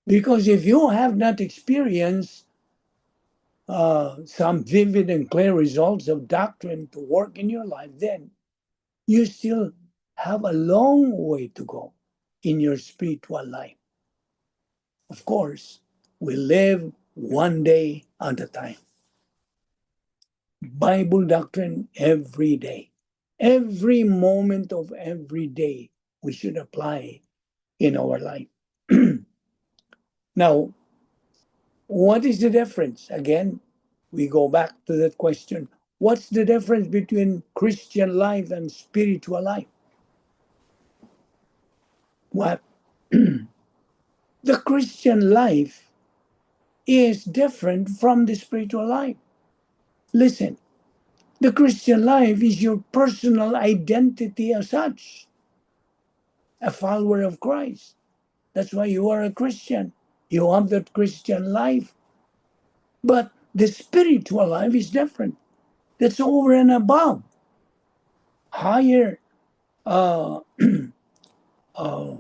Because if you have not experienced some vivid and clear results of doctrine to work in your life, then you still have a long way to go in your spiritual life. Of course, we live one day at a time. Bible doctrine every day. Every moment of every day we should apply in our life. Now, what is the difference? Again, we go back to that question. What's the difference between Christian life and spiritual life? What? The Christian life is different from the spiritual life. Listen, the Christian life is your personal identity as such, a follower of Christ. That's why you are a Christian. You have that Christian life. But the spiritual life is different. That's over and above. Higher, uh, uh,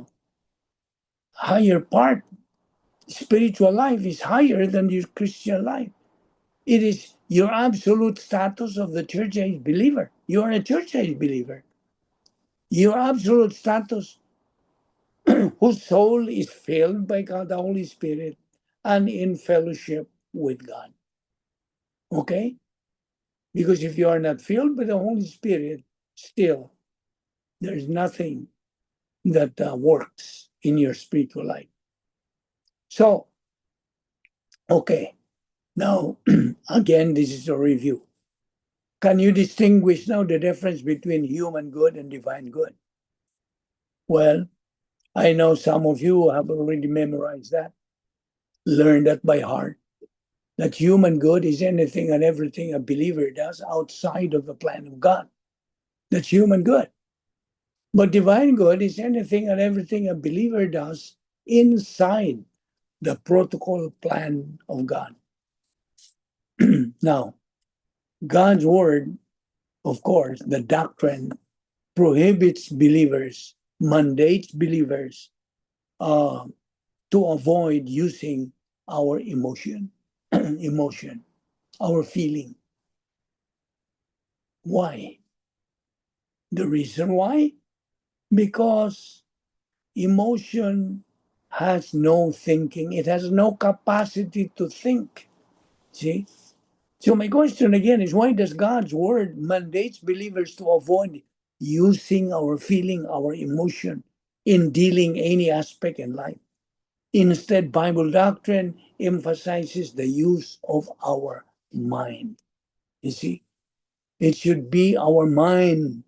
higher part. Spiritual life is higher than your Christian life. It is your absolute status of the church age believer. You are a church age believer. Your absolute status, whose soul is filled by God the Holy Spirit and in fellowship with God. Okay? Because if you are not filled by the Holy Spirit, still, there's nothing that works in your spiritual life. So, okay, now, again, this is a review. Can you distinguish now the difference between human good and divine good? Well, I know some of you have already memorized that, learned that by heart, that human good is anything and everything a believer does outside of the plan of God. That's human good. But divine good is anything and everything a believer does inside the protocol plan of God. Now, God's word, of course, the doctrine prohibits believers, mandates believers to avoid using our emotion, our feeling. Why? The reason why? Because emotion has no thinking. It has no capacity to think. See? So my question again is, why does God's word mandates believers to avoid using our feeling, our emotion in dealing any aspect in life? Instead, Bible doctrine emphasizes the use of our mind. You see, it should be our mind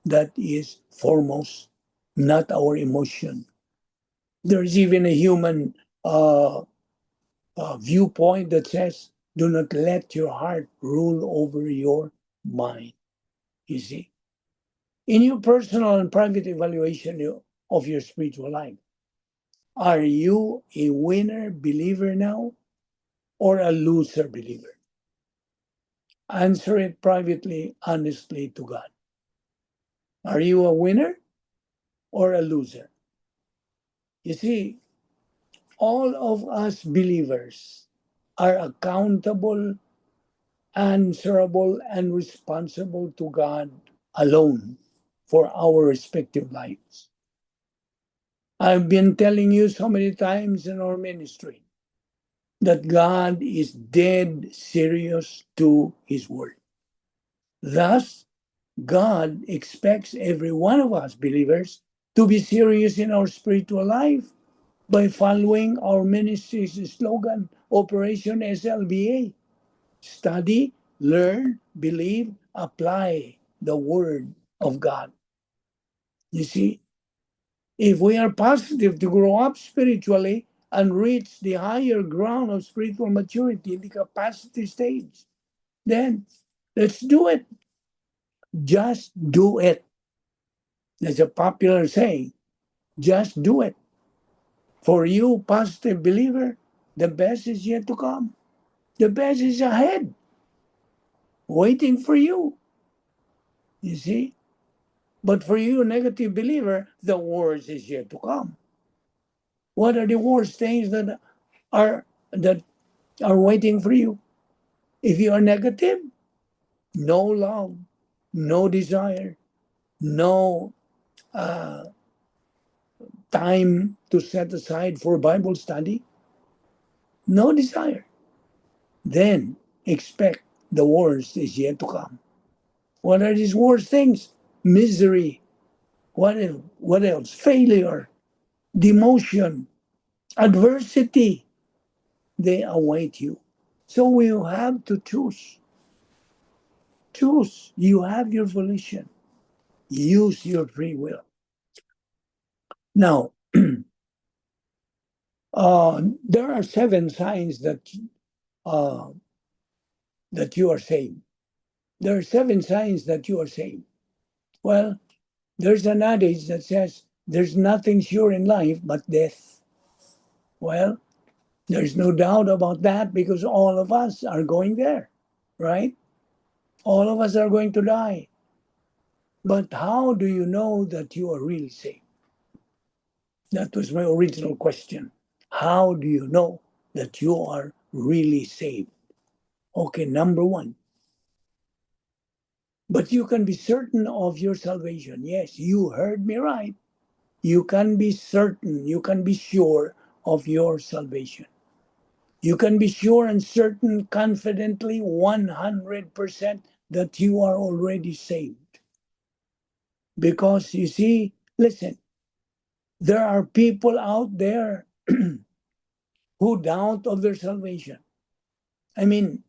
that is foremost, not our emotion. There's even a human viewpoint that says, do not let your heart rule over your mind. You see, in your personal and private evaluation of your spiritual life, are you a winner believer now or a loser believer? Answer it privately, honestly to God. Are you a winner or a loser? You see, all of us believers are accountable, answerable, and responsible to God alone for our respective lives. I've been telling you so many times in our ministry that God is dead serious to his word. Thus, God expects every one of us believers to be serious in our spiritual life by following our ministry's slogan, Operation SLBA. Study, learn, believe, apply the Word of God. You see, if we are positive to grow up spiritually and reach the higher ground of spiritual maturity, the capacity stage, then let's do it. Just do it. There's a popular saying, just do it. For you, positive believer, the best is yet to come. The best is ahead, waiting for you. You see? But for you, negative believer, the worst is yet to come. What are the worst things are that are waiting for you? If you are negative, no love, no desire, no uh, time to set aside for Bible study, no desire, then expect the worst is yet to come. What are these worst things? Misery. What else? Failure, demotion, adversity. They await you. So you have to choose. Choose. You have your volition. Use your free will. Now, there are 7 signs uh, that you are saved. There are 7 signs that you are saved. Well, there's an adage that says there's nothing sure in life but death. Well, there's no doubt about that because all of us are going there, right? All of us are going to die. But how do you know that you are really saved? That was my original question. How do you know that you are really saved? Okay, number 1. But you can be certain of your salvation. Yes, you heard me right. You can be certain, you can be sure of your salvation. You can be sure and certain confidently 100% that you are already saved. Because you see, listen, there are people out there who doubt of their salvation. I mean,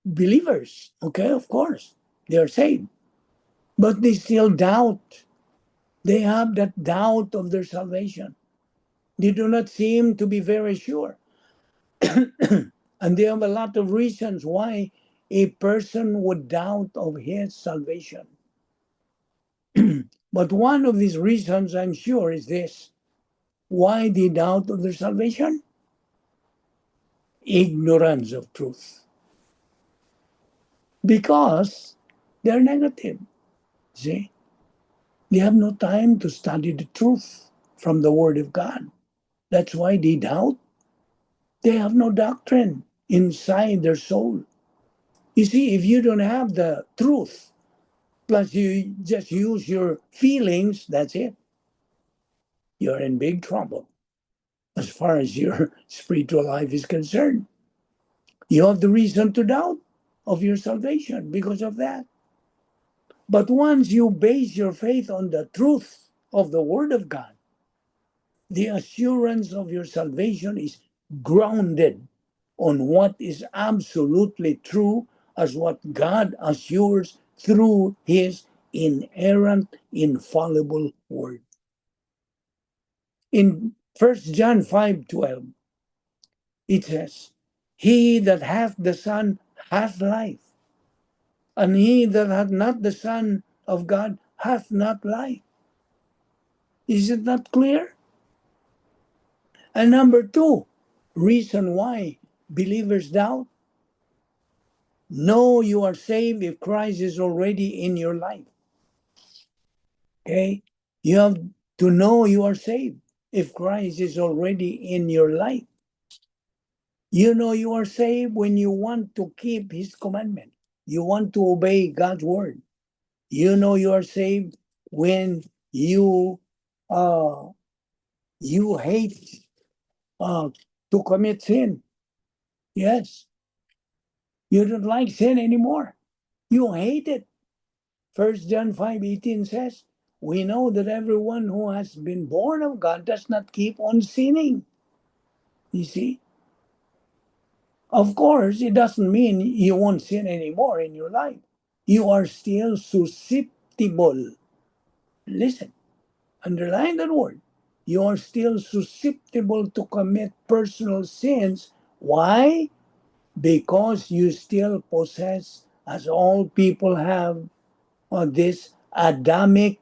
believers, okay, of course, they are saved, but they still doubt. They have that doubt of their salvation. They do not seem to be very sure. And they have a lot of reasons why a person would doubt of his salvation. But one of these reasons, I'm sure, is this. Why they doubt of their salvation? Ignorance of truth. Because they're negative. See? They have no time to study the truth from the Word of God. That's why they doubt. They have no doctrine inside their soul. You see, if you don't have the truth, plus you just use your feelings, that's it. You're in big trouble as far as your spiritual life is concerned. You have the reason to doubt of your salvation because of that. But once you base your faith on the truth of the Word of God, the assurance of your salvation is grounded on what is absolutely true, as what God assures through His inerrant, infallible Word. In 1 John 5:12, it says, He that hath the Son hath life, and he that hath not the Son of God hath not life. Is it not clear? And number 2, reason why believers doubt. Know you are saved if Christ is already in your life. Okay? You have to know you are saved if Christ is already in your life. You know you are saved when you want to keep His commandment. You want to obey God's word. You know you are saved when uh, you hate to commit sin. Yes, you don't like sin anymore. You hate it. 1 John 5:18 says, we know that everyone who has been born of God does not keep on sinning. You see? Of course, it doesn't mean you won't sin anymore in your life. You are still susceptible. Listen, underline that word. You are still susceptible to commit personal sins. Why? Because you still possess, as all people have, this Adamic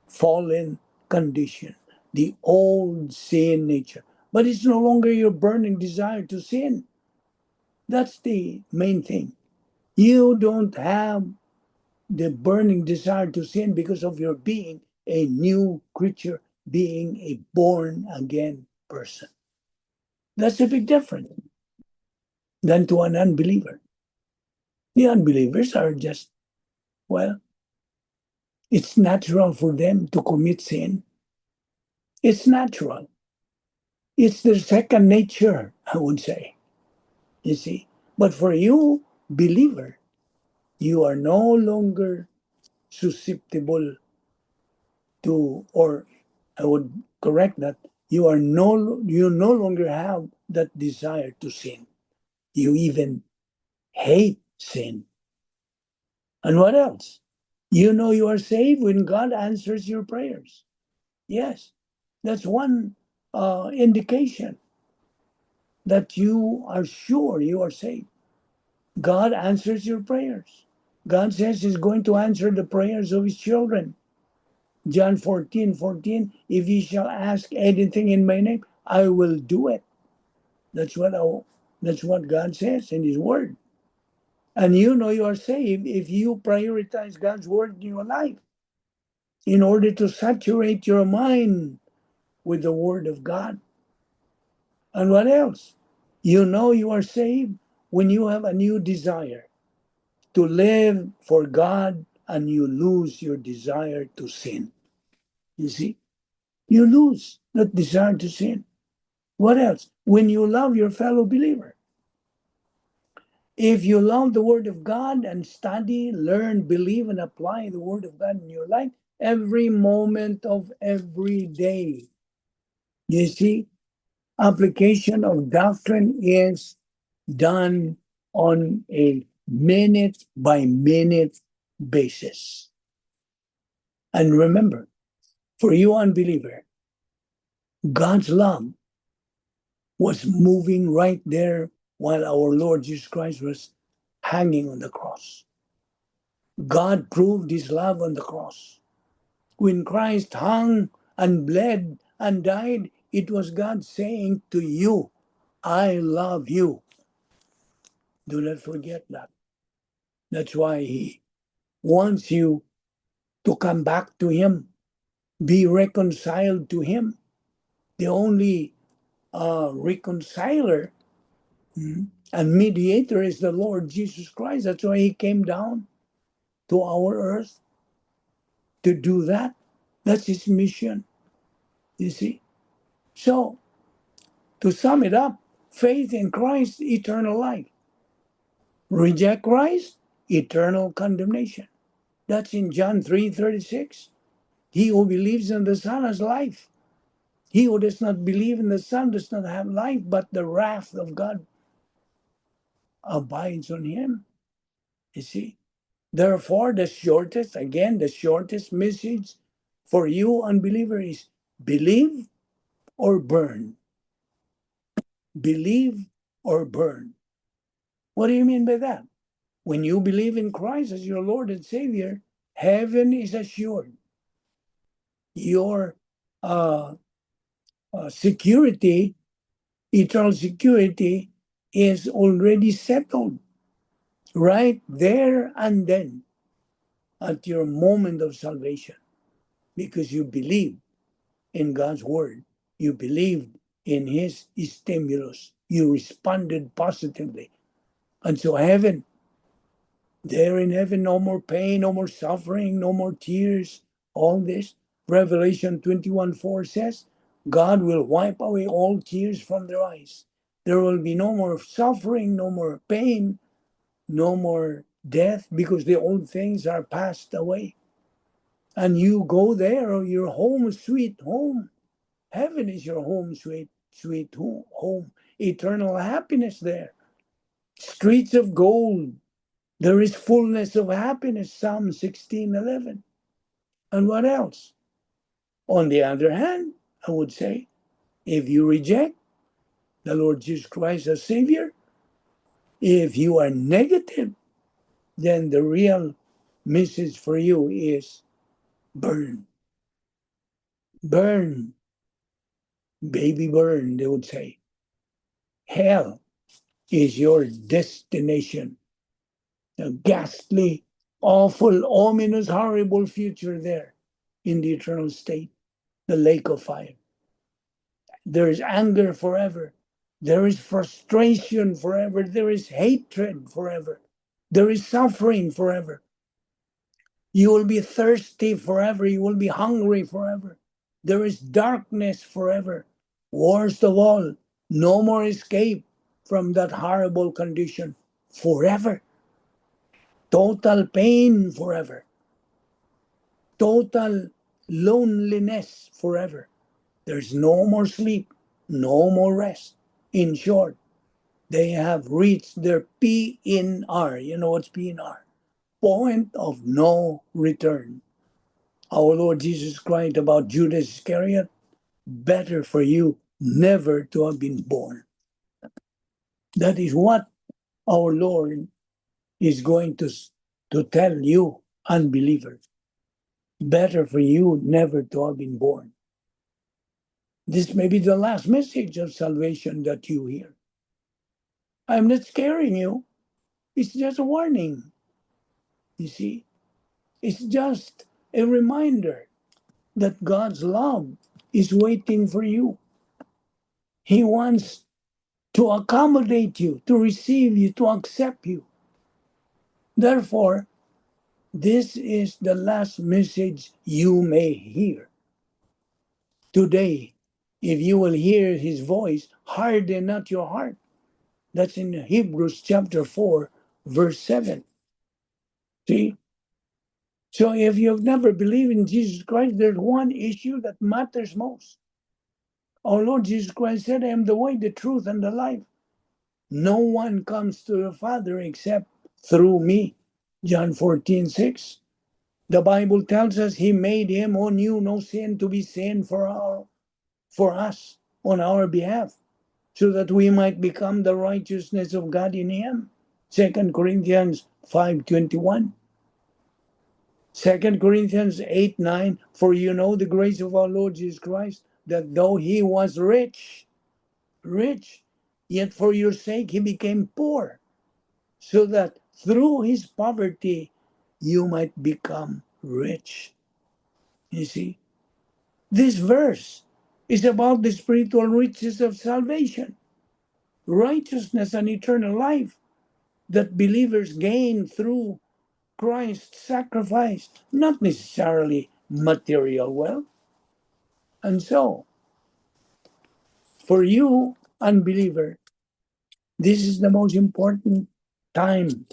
fallen condition, the old sin nature. But it's no longer your burning desire to sin. That's the main thing. You don't have the burning desire to sin because of your being a new creature, being a born again person. That's a big difference than to an unbeliever. The unbelievers are just, well, it's natural for them to commit sin. It's natural. It's their second nature, I would say. You see? But for you, believer, you are no longer susceptible to, or I would correct that, you no longer have that desire to sin. You even hate sin. And what else? You know you are saved when God answers your prayers. Yes. That's one indication that you are sure you are saved. God answers your prayers. God says He's going to answer the prayers of His children. John 14:14, if ye shall ask anything in my name, I will do it. That's what God says in His Word. And you know you are saved if you prioritize God's Word in your life in order to saturate your mind with the Word of God. And what else? You know you are saved when you have a new desire to live for God and you lose your desire to sin. You see? You lose that desire to sin. What else? When you love your fellow believer. If you love the Word of God and study, learn, believe, and apply the Word of God in your life every moment of every day. You see, application of doctrine is done on a minute by minute basis. And remember, for you unbeliever, God's love was moving right there while our Lord Jesus Christ was hanging on the cross. God proved His love on the cross. When Christ hung and bled and died, it was God saying to you, I love you. Do not forget that. That's why He wants you to come back to Him, be reconciled to Him. The only reconciler and mediator is the Lord Jesus Christ. That's why He came down to our earth to do that. That's His mission, you see. So, to sum it up, faith in Christ, eternal life. Reject Christ, eternal condemnation. That's in John 3:36. He who believes in the Son has life. He who does not believe in the Son does not have life, but the wrath of God abides on him. You see? Therefore, the shortest message for you unbeliever is believe or burn. Believe or burn. What do you mean by that? When you believe in Christ as your Lord and Savior, heaven is assured. Your security, eternal security, is already settled right there and then at your moment of salvation because you believe in God's word. You believed in His stimulus. You responded positively. And so heaven, there in heaven, no more pain, no more suffering, no more tears, all this. Revelation 21:4 says, God will wipe away all tears from their eyes. There will be no more suffering, no more pain, no more death, because the old things are passed away. And you go there, or your home, sweet home. Heaven is your home, sweet home. Eternal happiness there. Streets of gold. There is fullness of happiness, Psalm 16:11. And what else? On the other hand, I would say, if you reject the Lord Jesus Christ as Savior, if you are negative, then the real message for you is burn. Burn. Baby burn, they would say. Hell is your destination. A ghastly, awful, ominous, horrible future there in the eternal state, the lake of fire. There is anger forever. There is frustration forever. There is hatred forever. There is suffering forever. You will be thirsty forever. You will be hungry forever. There is darkness forever. Worst of all, no more escape from that horrible condition forever. Total pain forever. Total loneliness forever. There's no more sleep, no more rest. In short, they have reached their PNR. You know what's PNR? Point of no return. Our Lord Jesus Christ about Judas Iscariot, better for you never to have been born. That is what our Lord is going to tell you, unbelievers. Better for you never to have been born. This may be the last message of salvation that you hear. I'm not scaring you. It's just a warning. You see, it's just a reminder that God's love is waiting for you. He wants to accommodate you, to receive you, to accept you. Therefore, this is the last message you may hear. Today, if you will hear his voice, harden not your heart. That's in Hebrews chapter 4, verse 7. See? So if you've never believed in Jesus Christ, there's one issue that matters most. Our Lord Jesus Christ said, I am the way, the truth, and the life. No one comes to the Father except through me. John 14:6. The Bible tells us he made him who knew no sin to be sin for us on our behalf, so that we might become the righteousness of God in him. 2 Corinthians 5:21. 2 Corinthians 8:9. For you know the grace of our Lord Jesus Christ, that though he was rich, yet for your sake he became poor, so that through his poverty you might become rich. You see, this verse is about the spiritual riches of salvation, righteousness, and eternal life that believers gain through Christ's sacrifice, not necessarily material wealth. And so, for you, unbeliever, this is the most important time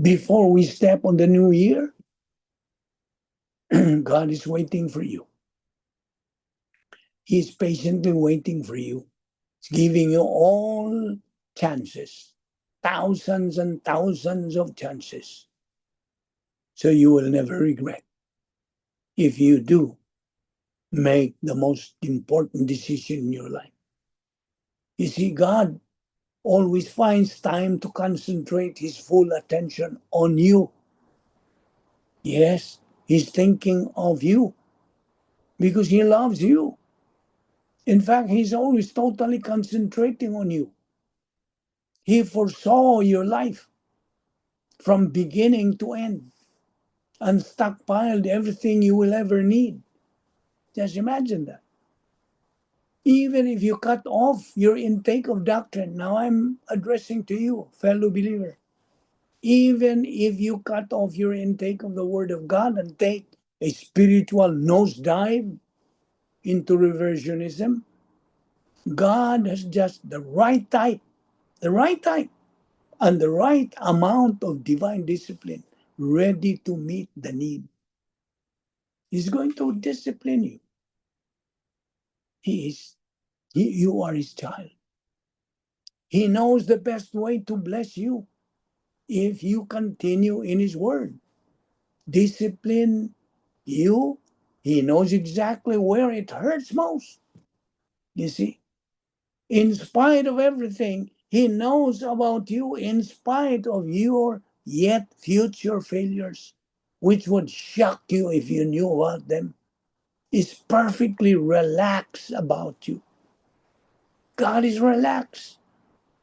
before we step on the new year. God is waiting for you. He is patiently waiting for you. He's giving you all chances, thousands and thousands of chances. So you will never regret. If you do, make the most important decision in your life. You see, God always finds time to concentrate his full attention on you. Yes, he's thinking of you because he loves you. In fact, he's always totally concentrating on you. He foresaw your life from beginning to end and stockpiled everything you will ever need. Just imagine that. Even if you cut off your intake of doctrine, now I'm addressing to you, fellow believer. Even if you cut off your intake of the Word of God and take a spiritual nosedive into reversionism, God has just the right type, and the right amount of divine discipline ready to meet the need. He's going to discipline you. You are his child. He knows the best way to bless you if you continue in his word. Discipline you. He knows exactly where it hurts most. You see, in spite of everything, he knows about you in spite of your yet future failures, which would shock you if you knew about them. He's perfectly relaxed about you. God is relaxed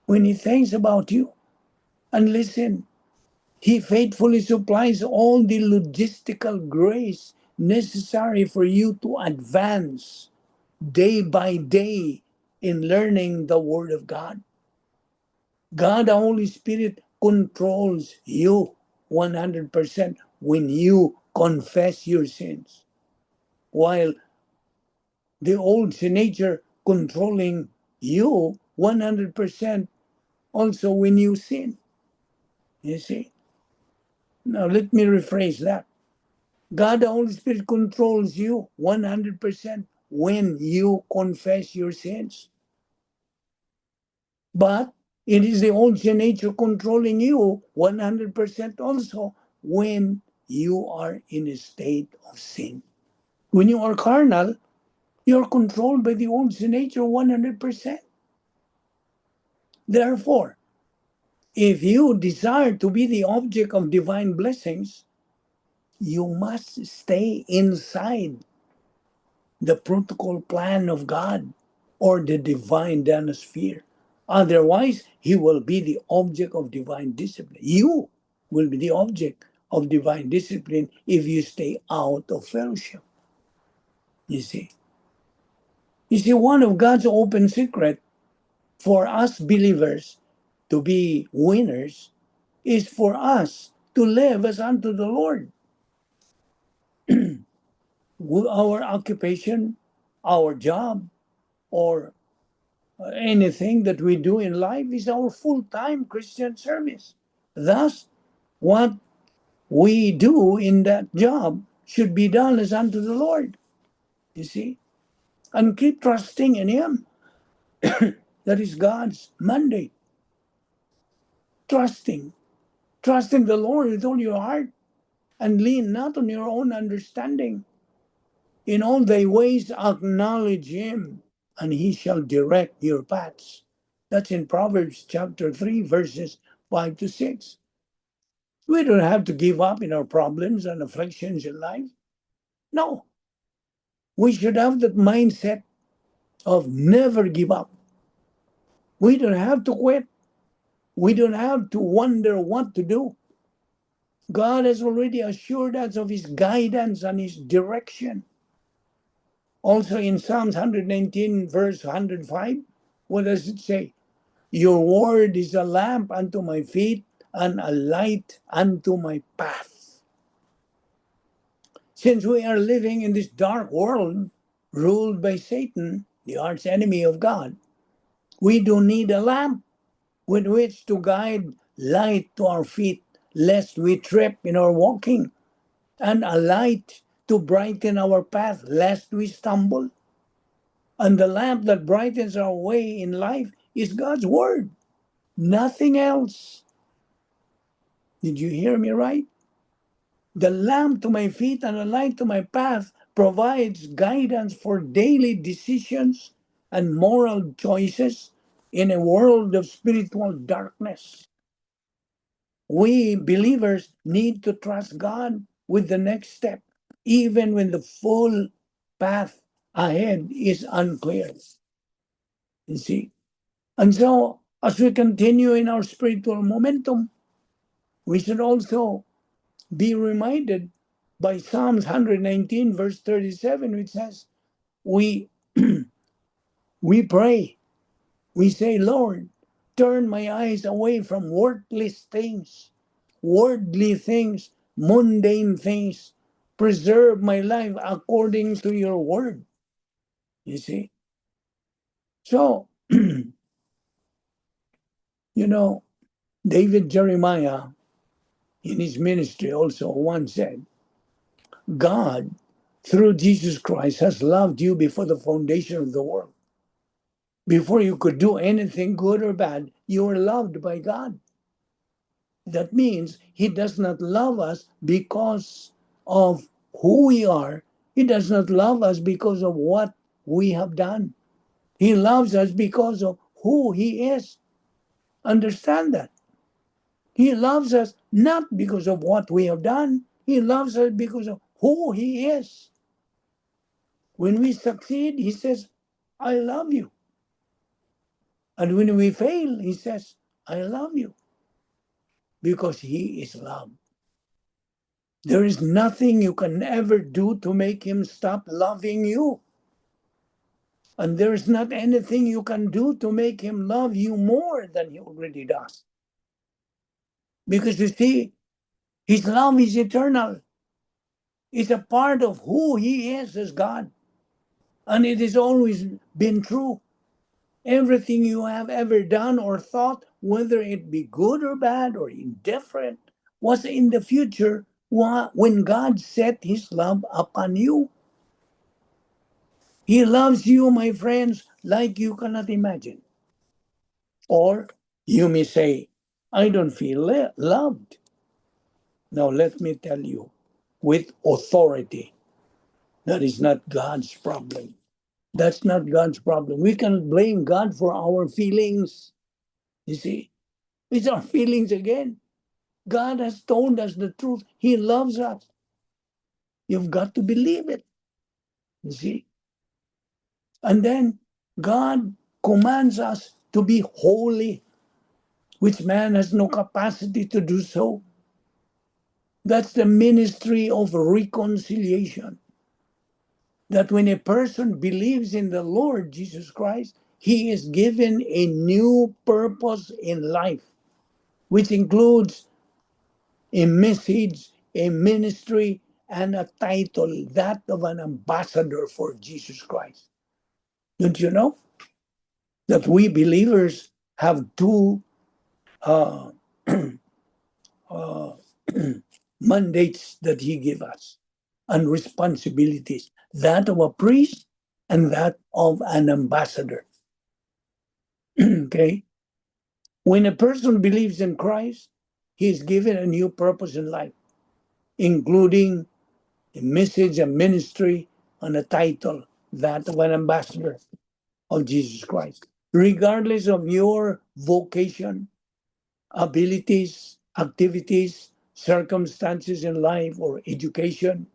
when he thinks about you. And listen, he faithfully supplies all the logistical grace necessary for you to advance day by day in learning the Word of God. God, the Holy Spirit, controls you 100% when you confess your sins, while the old nature controlling you 100% also when you sin. You see? Now let me rephrase that. God, the Holy Spirit, controls you 100% when you confess your sins. But it is the old nature controlling you 100% also when you are in a state of sin. When you are carnal, You're controlled by the old sin nature 100%. Therefore, if you desire to be the object of divine blessings, you must stay inside the protocol plan of God or the divine danosphere. Otherwise, he will be the object of divine discipline. You will be the object of divine discipline if you stay out of fellowship. You see. You see, one of God's open secret for us believers to be winners is for us to live as unto the Lord. Our occupation, our job, or anything that we do in life is our full-time Christian service. Thus, what we do in that job should be done as unto the Lord, you see, and keep trusting in Him. That is God's mandate. Trusting the Lord with all your heart, and lean not on your own understanding. In all thy ways acknowledge Him, and He shall direct your paths. That's in Proverbs chapter 3, verses 5 to 6. We don't have to give up in our problems and afflictions in life. No. We should have that mindset of never give up. We don't have to quit. We don't have to wonder what to do. God has already assured us of His guidance and His direction. Also in Psalms 119, verse 105, what does it say? Your word is a lamp unto my feet and a light unto my path. Since we are living in this dark world ruled by Satan, the arch enemy of God, we do need a lamp with which to guide light to our feet, lest we trip in our walking, and a light to brighten our path, lest we stumble. And the lamp that brightens our way in life is God's word, nothing else. Did you hear me right? The lamp to my feet and a light to my path provides guidance for daily decisions and moral choices in a world of spiritual darkness. We believers need to trust God with the next step, even when the full path ahead is unclear. You see? And so, as we continue in our spiritual momentum, we should also be reminded by Psalms 119, verse 37, which says, we pray, we say, Lord, turn my eyes away from worthless things, worldly things, mundane things. Preserve my life according to your word. You see? So, David Jeremiah, in his ministry also once said, God, through Jesus Christ, has loved you before the foundation of the world. Before you could do anything good or bad, you were loved by God. That means He does not love us because of who we are. He does not love us because of what we have done. He loves us because of who He is. Understand that. He loves us not because of what we have done. He loves us because of who He is. When we succeed, He says, I love you. And when we fail, He says, I love you. Because He is love. There is nothing you can ever do to make Him stop loving you. And there is not anything you can do to make Him love you more than He already does. Because you see, His love is eternal. It's a part of who He is as God. And it has always been true. Everything you have ever done or thought, whether it be good or bad or indifferent, was in the future when God set His love upon you. He loves you, my friends, like you cannot imagine. Or you may say, I don't feel loved. Now let me tell you with authority, that is not God's problem. That's not God's problem. We cannot blame God for our feelings. You see, it's our feelings again. God has told us the truth. He loves us. You've got to believe it. You see? And then God commands us to be holy, which man has no capacity to do so. That's the ministry of reconciliation. That when a person believes in the Lord Jesus Christ, he is given a new purpose in life, which includes a message, a ministry, and a title, that of an ambassador for Jesus Christ. Don't you know that we believers have two uh, uh, mandates that He gave us and responsibilities, that of a priest and that of an ambassador. Okay? When a person believes in Christ, he is given a new purpose in life, including a message, a ministry, and a title, that of an ambassador of Jesus Christ. Regardless of your vocation, abilities, activities, circumstances in life, or education,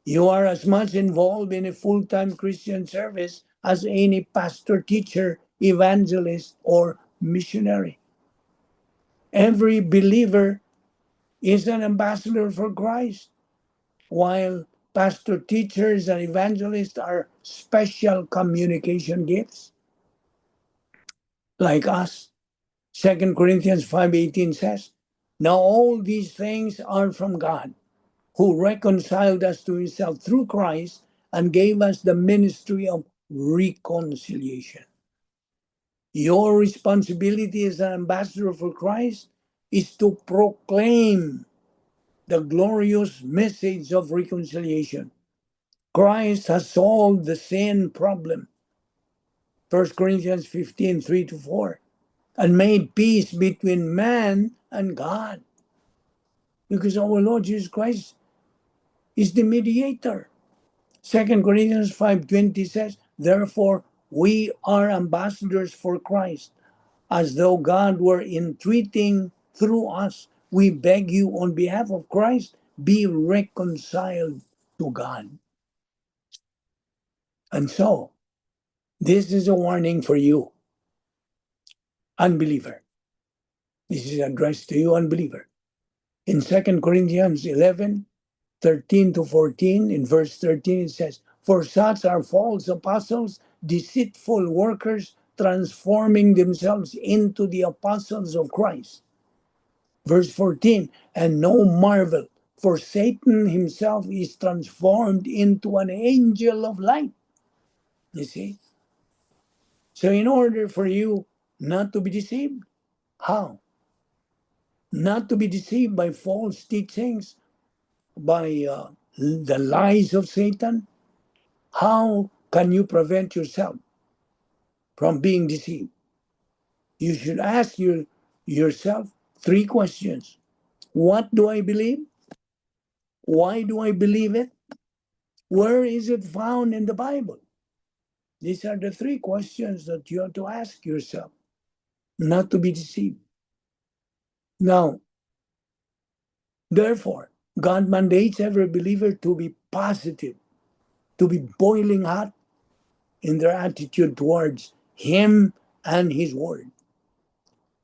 you are as much involved in a full-time Christian service as any pastor, teacher, evangelist, or missionary. Every believer is an ambassador for Christ, while pastor, teachers, and evangelists are special communication gifts like us. 2 Corinthians 5:18 says, "Now all these things are from God, who reconciled us to himself through Christ and gave us the ministry of reconciliation." Your responsibility as an ambassador for Christ is to proclaim the glorious message of reconciliation. Christ has solved the sin problem, 1 Corinthians 15, 3-4, and made peace between man and God. Because our Lord Jesus Christ is the mediator. 2 Corinthians 5:20 says, "Therefore we are ambassadors for Christ, as though God were entreating through us. We beg you on behalf of Christ, be reconciled to God." And so, this is a warning for you, unbeliever. This is addressed to you, unbeliever. In 2 Corinthians 11, 13-14, in verse 13, it says, "For such are false apostles, deceitful workers, transforming themselves into the apostles of Christ." Verse 14, "And no marvel, for Satan himself is transformed into an angel of light." You see? So in order for you not to be deceived, how? Not to be deceived by false teachings, by the lies of Satan. How can you prevent yourself from being deceived? You should ask yourself three questions. What do I believe? Why do I believe it? Where is it found in the Bible? These are the three questions that you have to ask yourself, not to be deceived. Now, therefore, God mandates every believer to be positive, to be boiling hot in their attitude towards Him and His Word.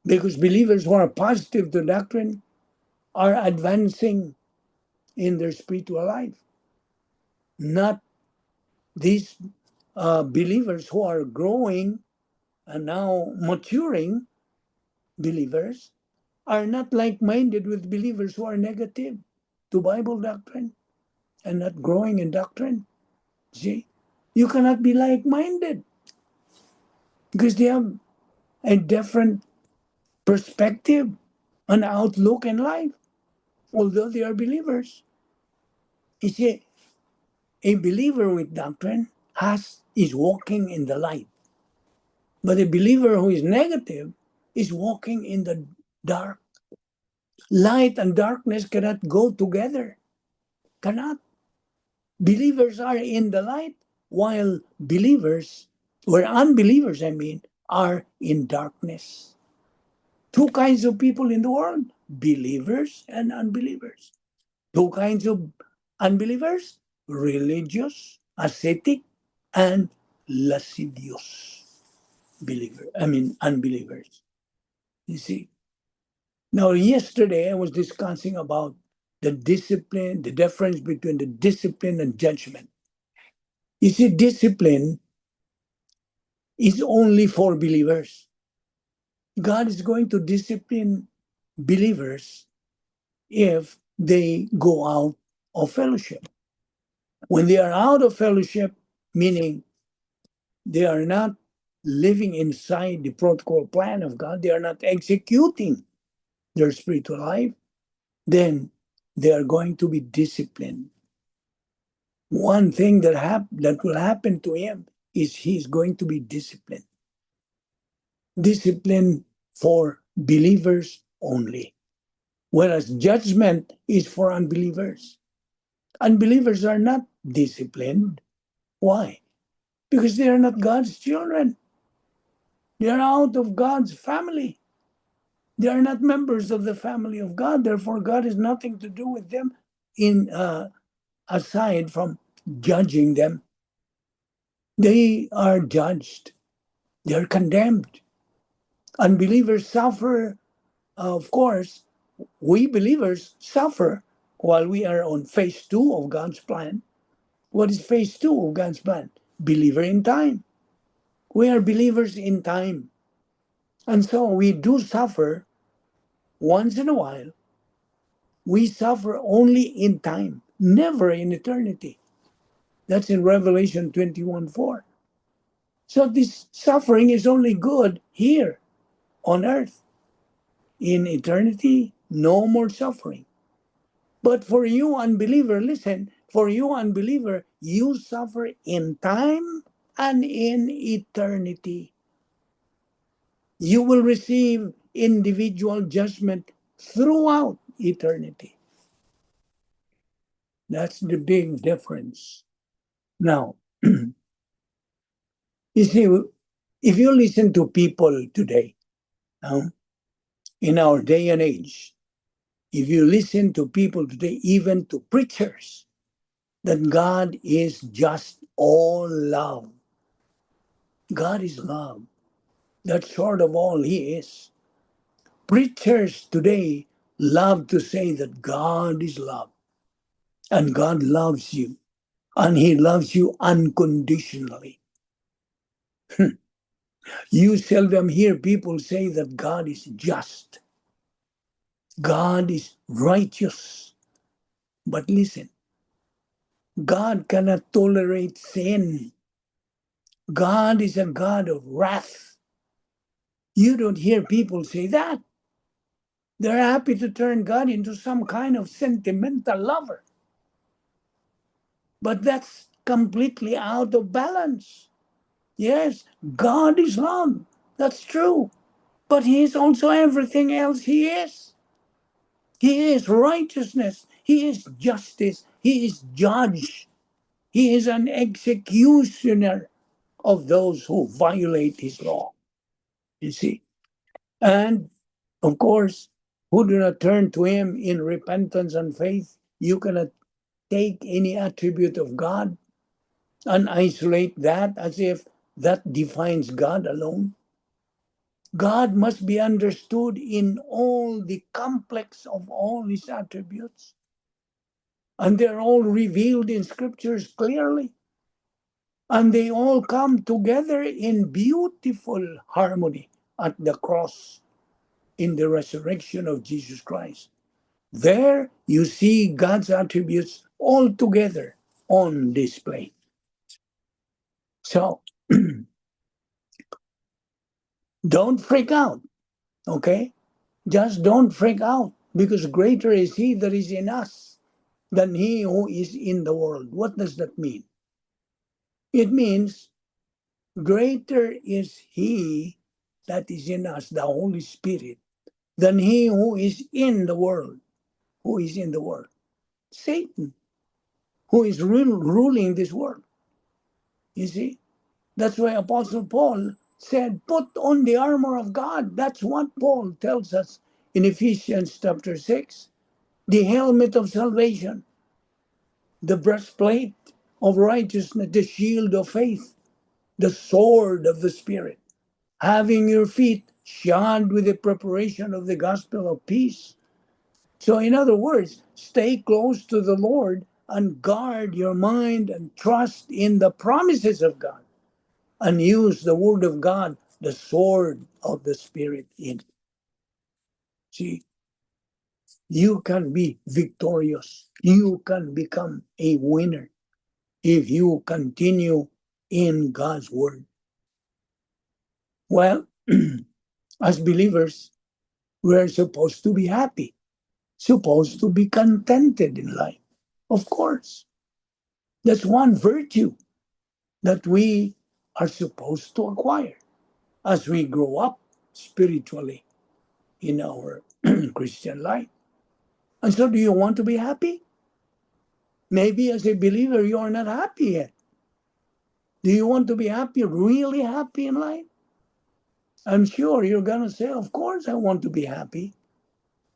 Because believers who are positive to doctrine are advancing in their spiritual life. Not these believers who are growing and now maturing believers are not like-minded with believers who are negative to Bible doctrine and not growing in doctrine. See, you cannot be like-minded because they have a different perspective and outlook in life, although they are believers. You see, a believer with doctrine is walking in the light, but a believer who is negative is walking in the dark. Light and darkness cannot go together. Cannot. Believers are in the light, while believers, or unbelievers, are in darkness. Two kinds of people in the world, believers and unbelievers. Two kinds of unbelievers, religious, ascetic, and lascivious unbelievers. You see. Now, yesterday I was discussing about the discipline, the difference between the discipline and judgment. You see, discipline is only for believers. God is going to discipline believers if they go out of fellowship. When they are out of fellowship, meaning they are not living inside the protocol plan of God, they are not executing their spiritual life, then they are going to be disciplined. One thing that will happen to him is he's going to be disciplined. Discipline for believers only. Whereas judgment is for unbelievers. Unbelievers are not disciplined. Why? Because they are not God's children. They are out of God's family. They are not members of the family of God. Therefore, God has nothing to do with them aside from judging them. They are judged. They are condemned. Unbelievers suffer. Of course, we believers suffer while we are on phase 2 of God's plan. What is phase 2 of God's plan? Believer in time. We are believers in time. And so we do suffer once in a while. We suffer only in time, never in eternity. That's in Revelation 21:4. So this suffering is only good here on earth. In eternity, no more suffering. But for you, unbeliever, listen, for you, unbeliever, you suffer in time and in eternity. You will receive individual judgment throughout eternity. That's the big difference. Now, you see, if you listen to people today, in our day and age, if you listen to people today, even to preachers, that God is just all love. God is love. That's sort of all He is. Preachers today love to say that God is love. And God loves you. And He loves you unconditionally. You seldom hear people say that God is just. God is righteous. But listen, God cannot tolerate sin. God is a God of wrath. You don't hear people say that. They're happy to turn God into some kind of sentimental lover. But that's completely out of balance. Yes, God is love. That's true. But He is also everything else He is. He is righteousness. He is justice. He is judge. He is an executioner of those who violate His law. You see? And, of course, who do not turn to Him in repentance and faith, you cannot take any attribute of God and isolate that as if that defines God alone. God must be understood in all the complex of all His attributes. And they're all revealed in scriptures clearly. And they all come together in beautiful harmony at the cross in the resurrection of Jesus Christ. There you see God's attributes all together on display. So don't freak out, okay? Just don't freak out, because greater is He that is in us than he who is in the world. What does that mean? It means greater is He that is in us, the Holy Spirit, than he who is in the world. Who is in the world? Satan, who is ruling this world. You see? That's why Apostle Paul said, put on the armor of God. That's what Paul tells us in Ephesians chapter 6. The helmet of salvation, the breastplate of righteousness, the shield of faith, the sword of the Spirit, having your feet shod with the preparation of the gospel of peace. So, in other words, stay close to the Lord and guard your mind and trust in the promises of God and use the word of God, the sword of the Spirit in. See, you can be victorious. You can become a winner if you continue in God's word. Well, as believers, we're supposed to be happy, supposed to be contented in life. Of course, that's one virtue that we are supposed to acquire as we grow up spiritually in our Christian life. And so, do you want to be happy? Maybe as a believer, you are not happy yet. Do you want to be happy, really happy in life? I'm sure you're going to say, of course, I want to be happy.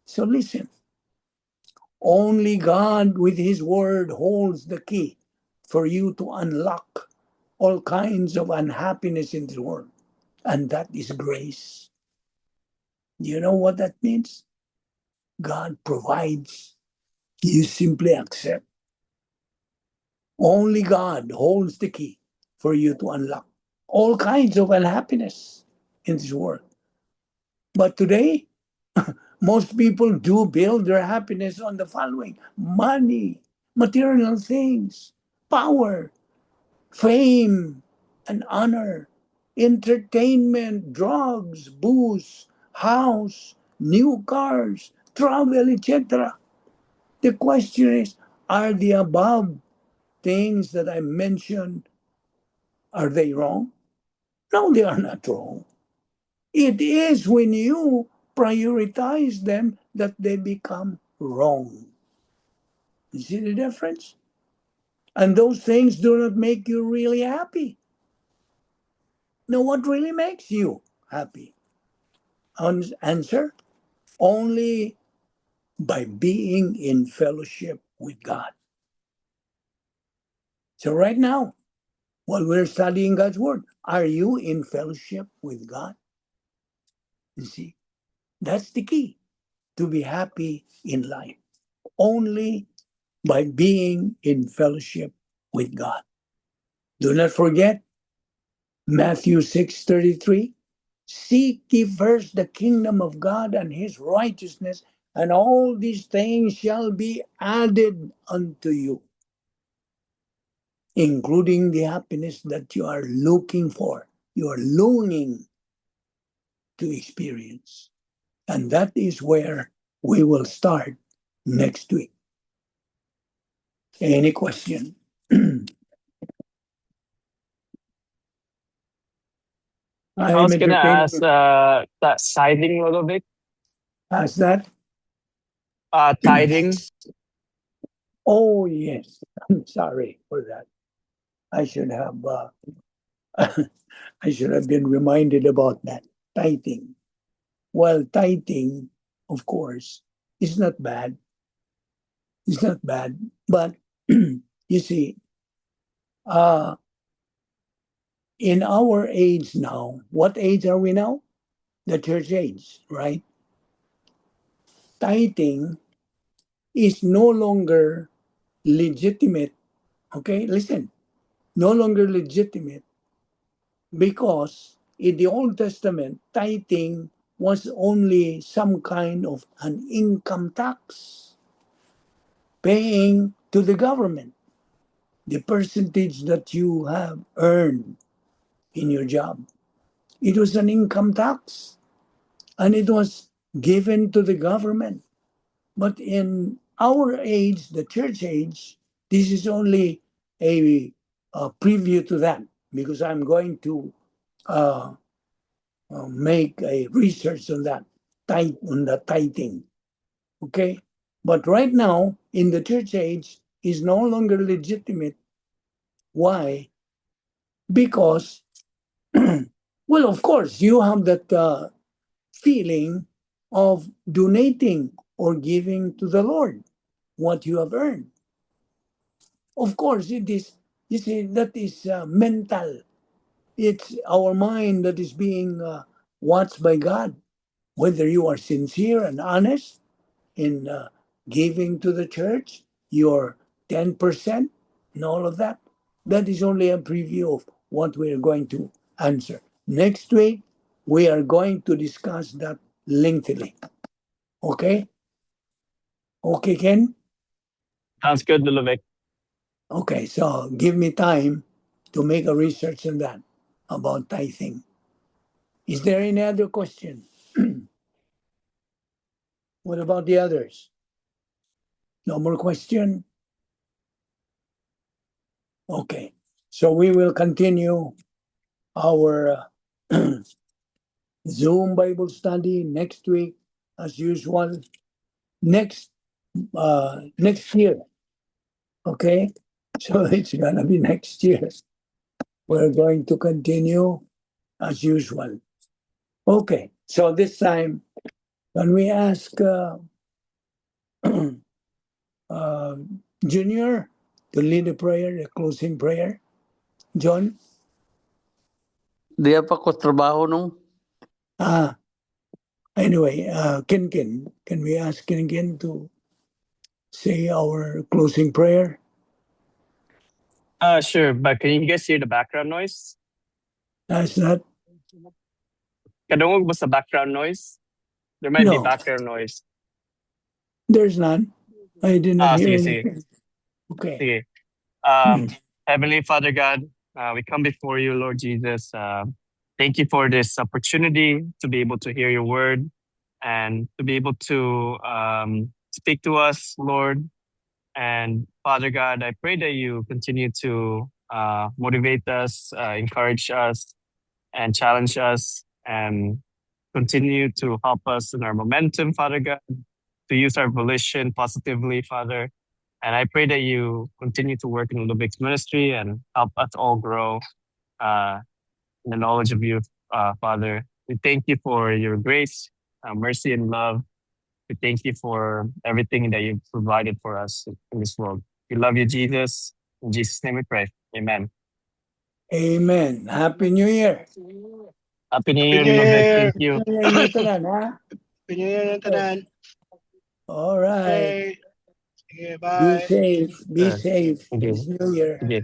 So, listen, only God with His Word holds the key for you to unlock all kinds of unhappiness in this world. And that is grace. You know what that means? God provides. You simply accept. Only God holds the key for you to unlock all kinds of unhappiness in this world. But today, most people do build their happiness on the following: money, material things, power, fame, and honor, entertainment, drugs, booze, house, new cars, travel, etc. The question is, are the above things that I mentioned, are they wrong? No, they are not wrong. It is when you prioritize them that they become wrong. You see the difference? And those things do not make you really happy. Now, what really makes you happy? Answer: only by being in fellowship with God. So, right now, while we're studying God's Word, are you in fellowship with God? You see, that's the key to be happy in life. Only by being in fellowship with God. Do not forget Matthew 6:33. Seek ye first the kingdom of God and his righteousness, and all these things shall be added unto you, including the happiness that you are looking for, you are longing to experience. And that is where we will start next week. Any question? I I'm was gonna entertaining. ask that tithing a little bit. Ask that. Tithing. Oh, yes. I'm sorry for that. I should have I should have been reminded about that. Tithing. Well, tithing, of course, is not bad. It's not bad. But you see, uh, in our age now, what age are we now? The church age, right? Tithing is no longer legitimate. Okay, listen, no longer legitimate because in the Old Testament, tithing was only some kind of an income tax, paying to the government the percentage that you have earned in your job. It was an income tax and it was given to the government. But in our age, the church age, this is only a preview to that because I'm going to uh, make a research on that, on the tithing. Okay? But right now, in the church age, is no longer legitimate. Why? Because, well, of course, you have that feeling of donating or giving to the Lord what you have earned. Of course, it is, you see, that is mental. It's our mind that is being watched by God. Whether you are sincere and honest in giving to the church, your 10%, and all of that, that is only a preview of what we are going to answer. Next week, we are going to discuss that lengthily. Okay? Okay, Ken? Sounds good, Lulovic. Okay, so give me time to make a research on that about tithing. Is there any other question? What about the others? No more question? Okay, so we will continue our Zoom Bible study next week, as usual. Next year, okay? So it's gonna be next year. We're going to continue as usual. Okay, so this time, when we ask Junior to lead a prayer, a closing prayer, John? Di pa ko trabaho nung. Anyway, Ken, can we ask Ken to say our closing prayer? Sure, but can you guys hear the background noise? That's not. Kadungog ba sa background noise? There might be No, background noise. there's none. I did not hear Sige, sige. anything. Okay. Sige. Heavenly Father God, we come before you, Lord Jesus. Thank you for this opportunity to be able to hear your word and to be able to speak to us, Lord. And Father God, I pray that you continue to motivate us, encourage us, and challenge us, and continue to help us in our momentum, Father God, to use our volition positively, Father. And I pray that you continue to work in Lubic's ministry and help us all grow in the knowledge of you, Father. We thank you for your grace, mercy, and love. We thank you for everything that you've provided for us in this world. We love you, Jesus. In Jesus' name we pray. Amen. Amen. Happy New Year. Happy New Year, Happy New Lubic. Year. Thank you. Inyo tanan, ha? Happy New Year ng tanan. All right. Okay. Sige, Be bye. safe. Be safe Okay. this New Year. Okay.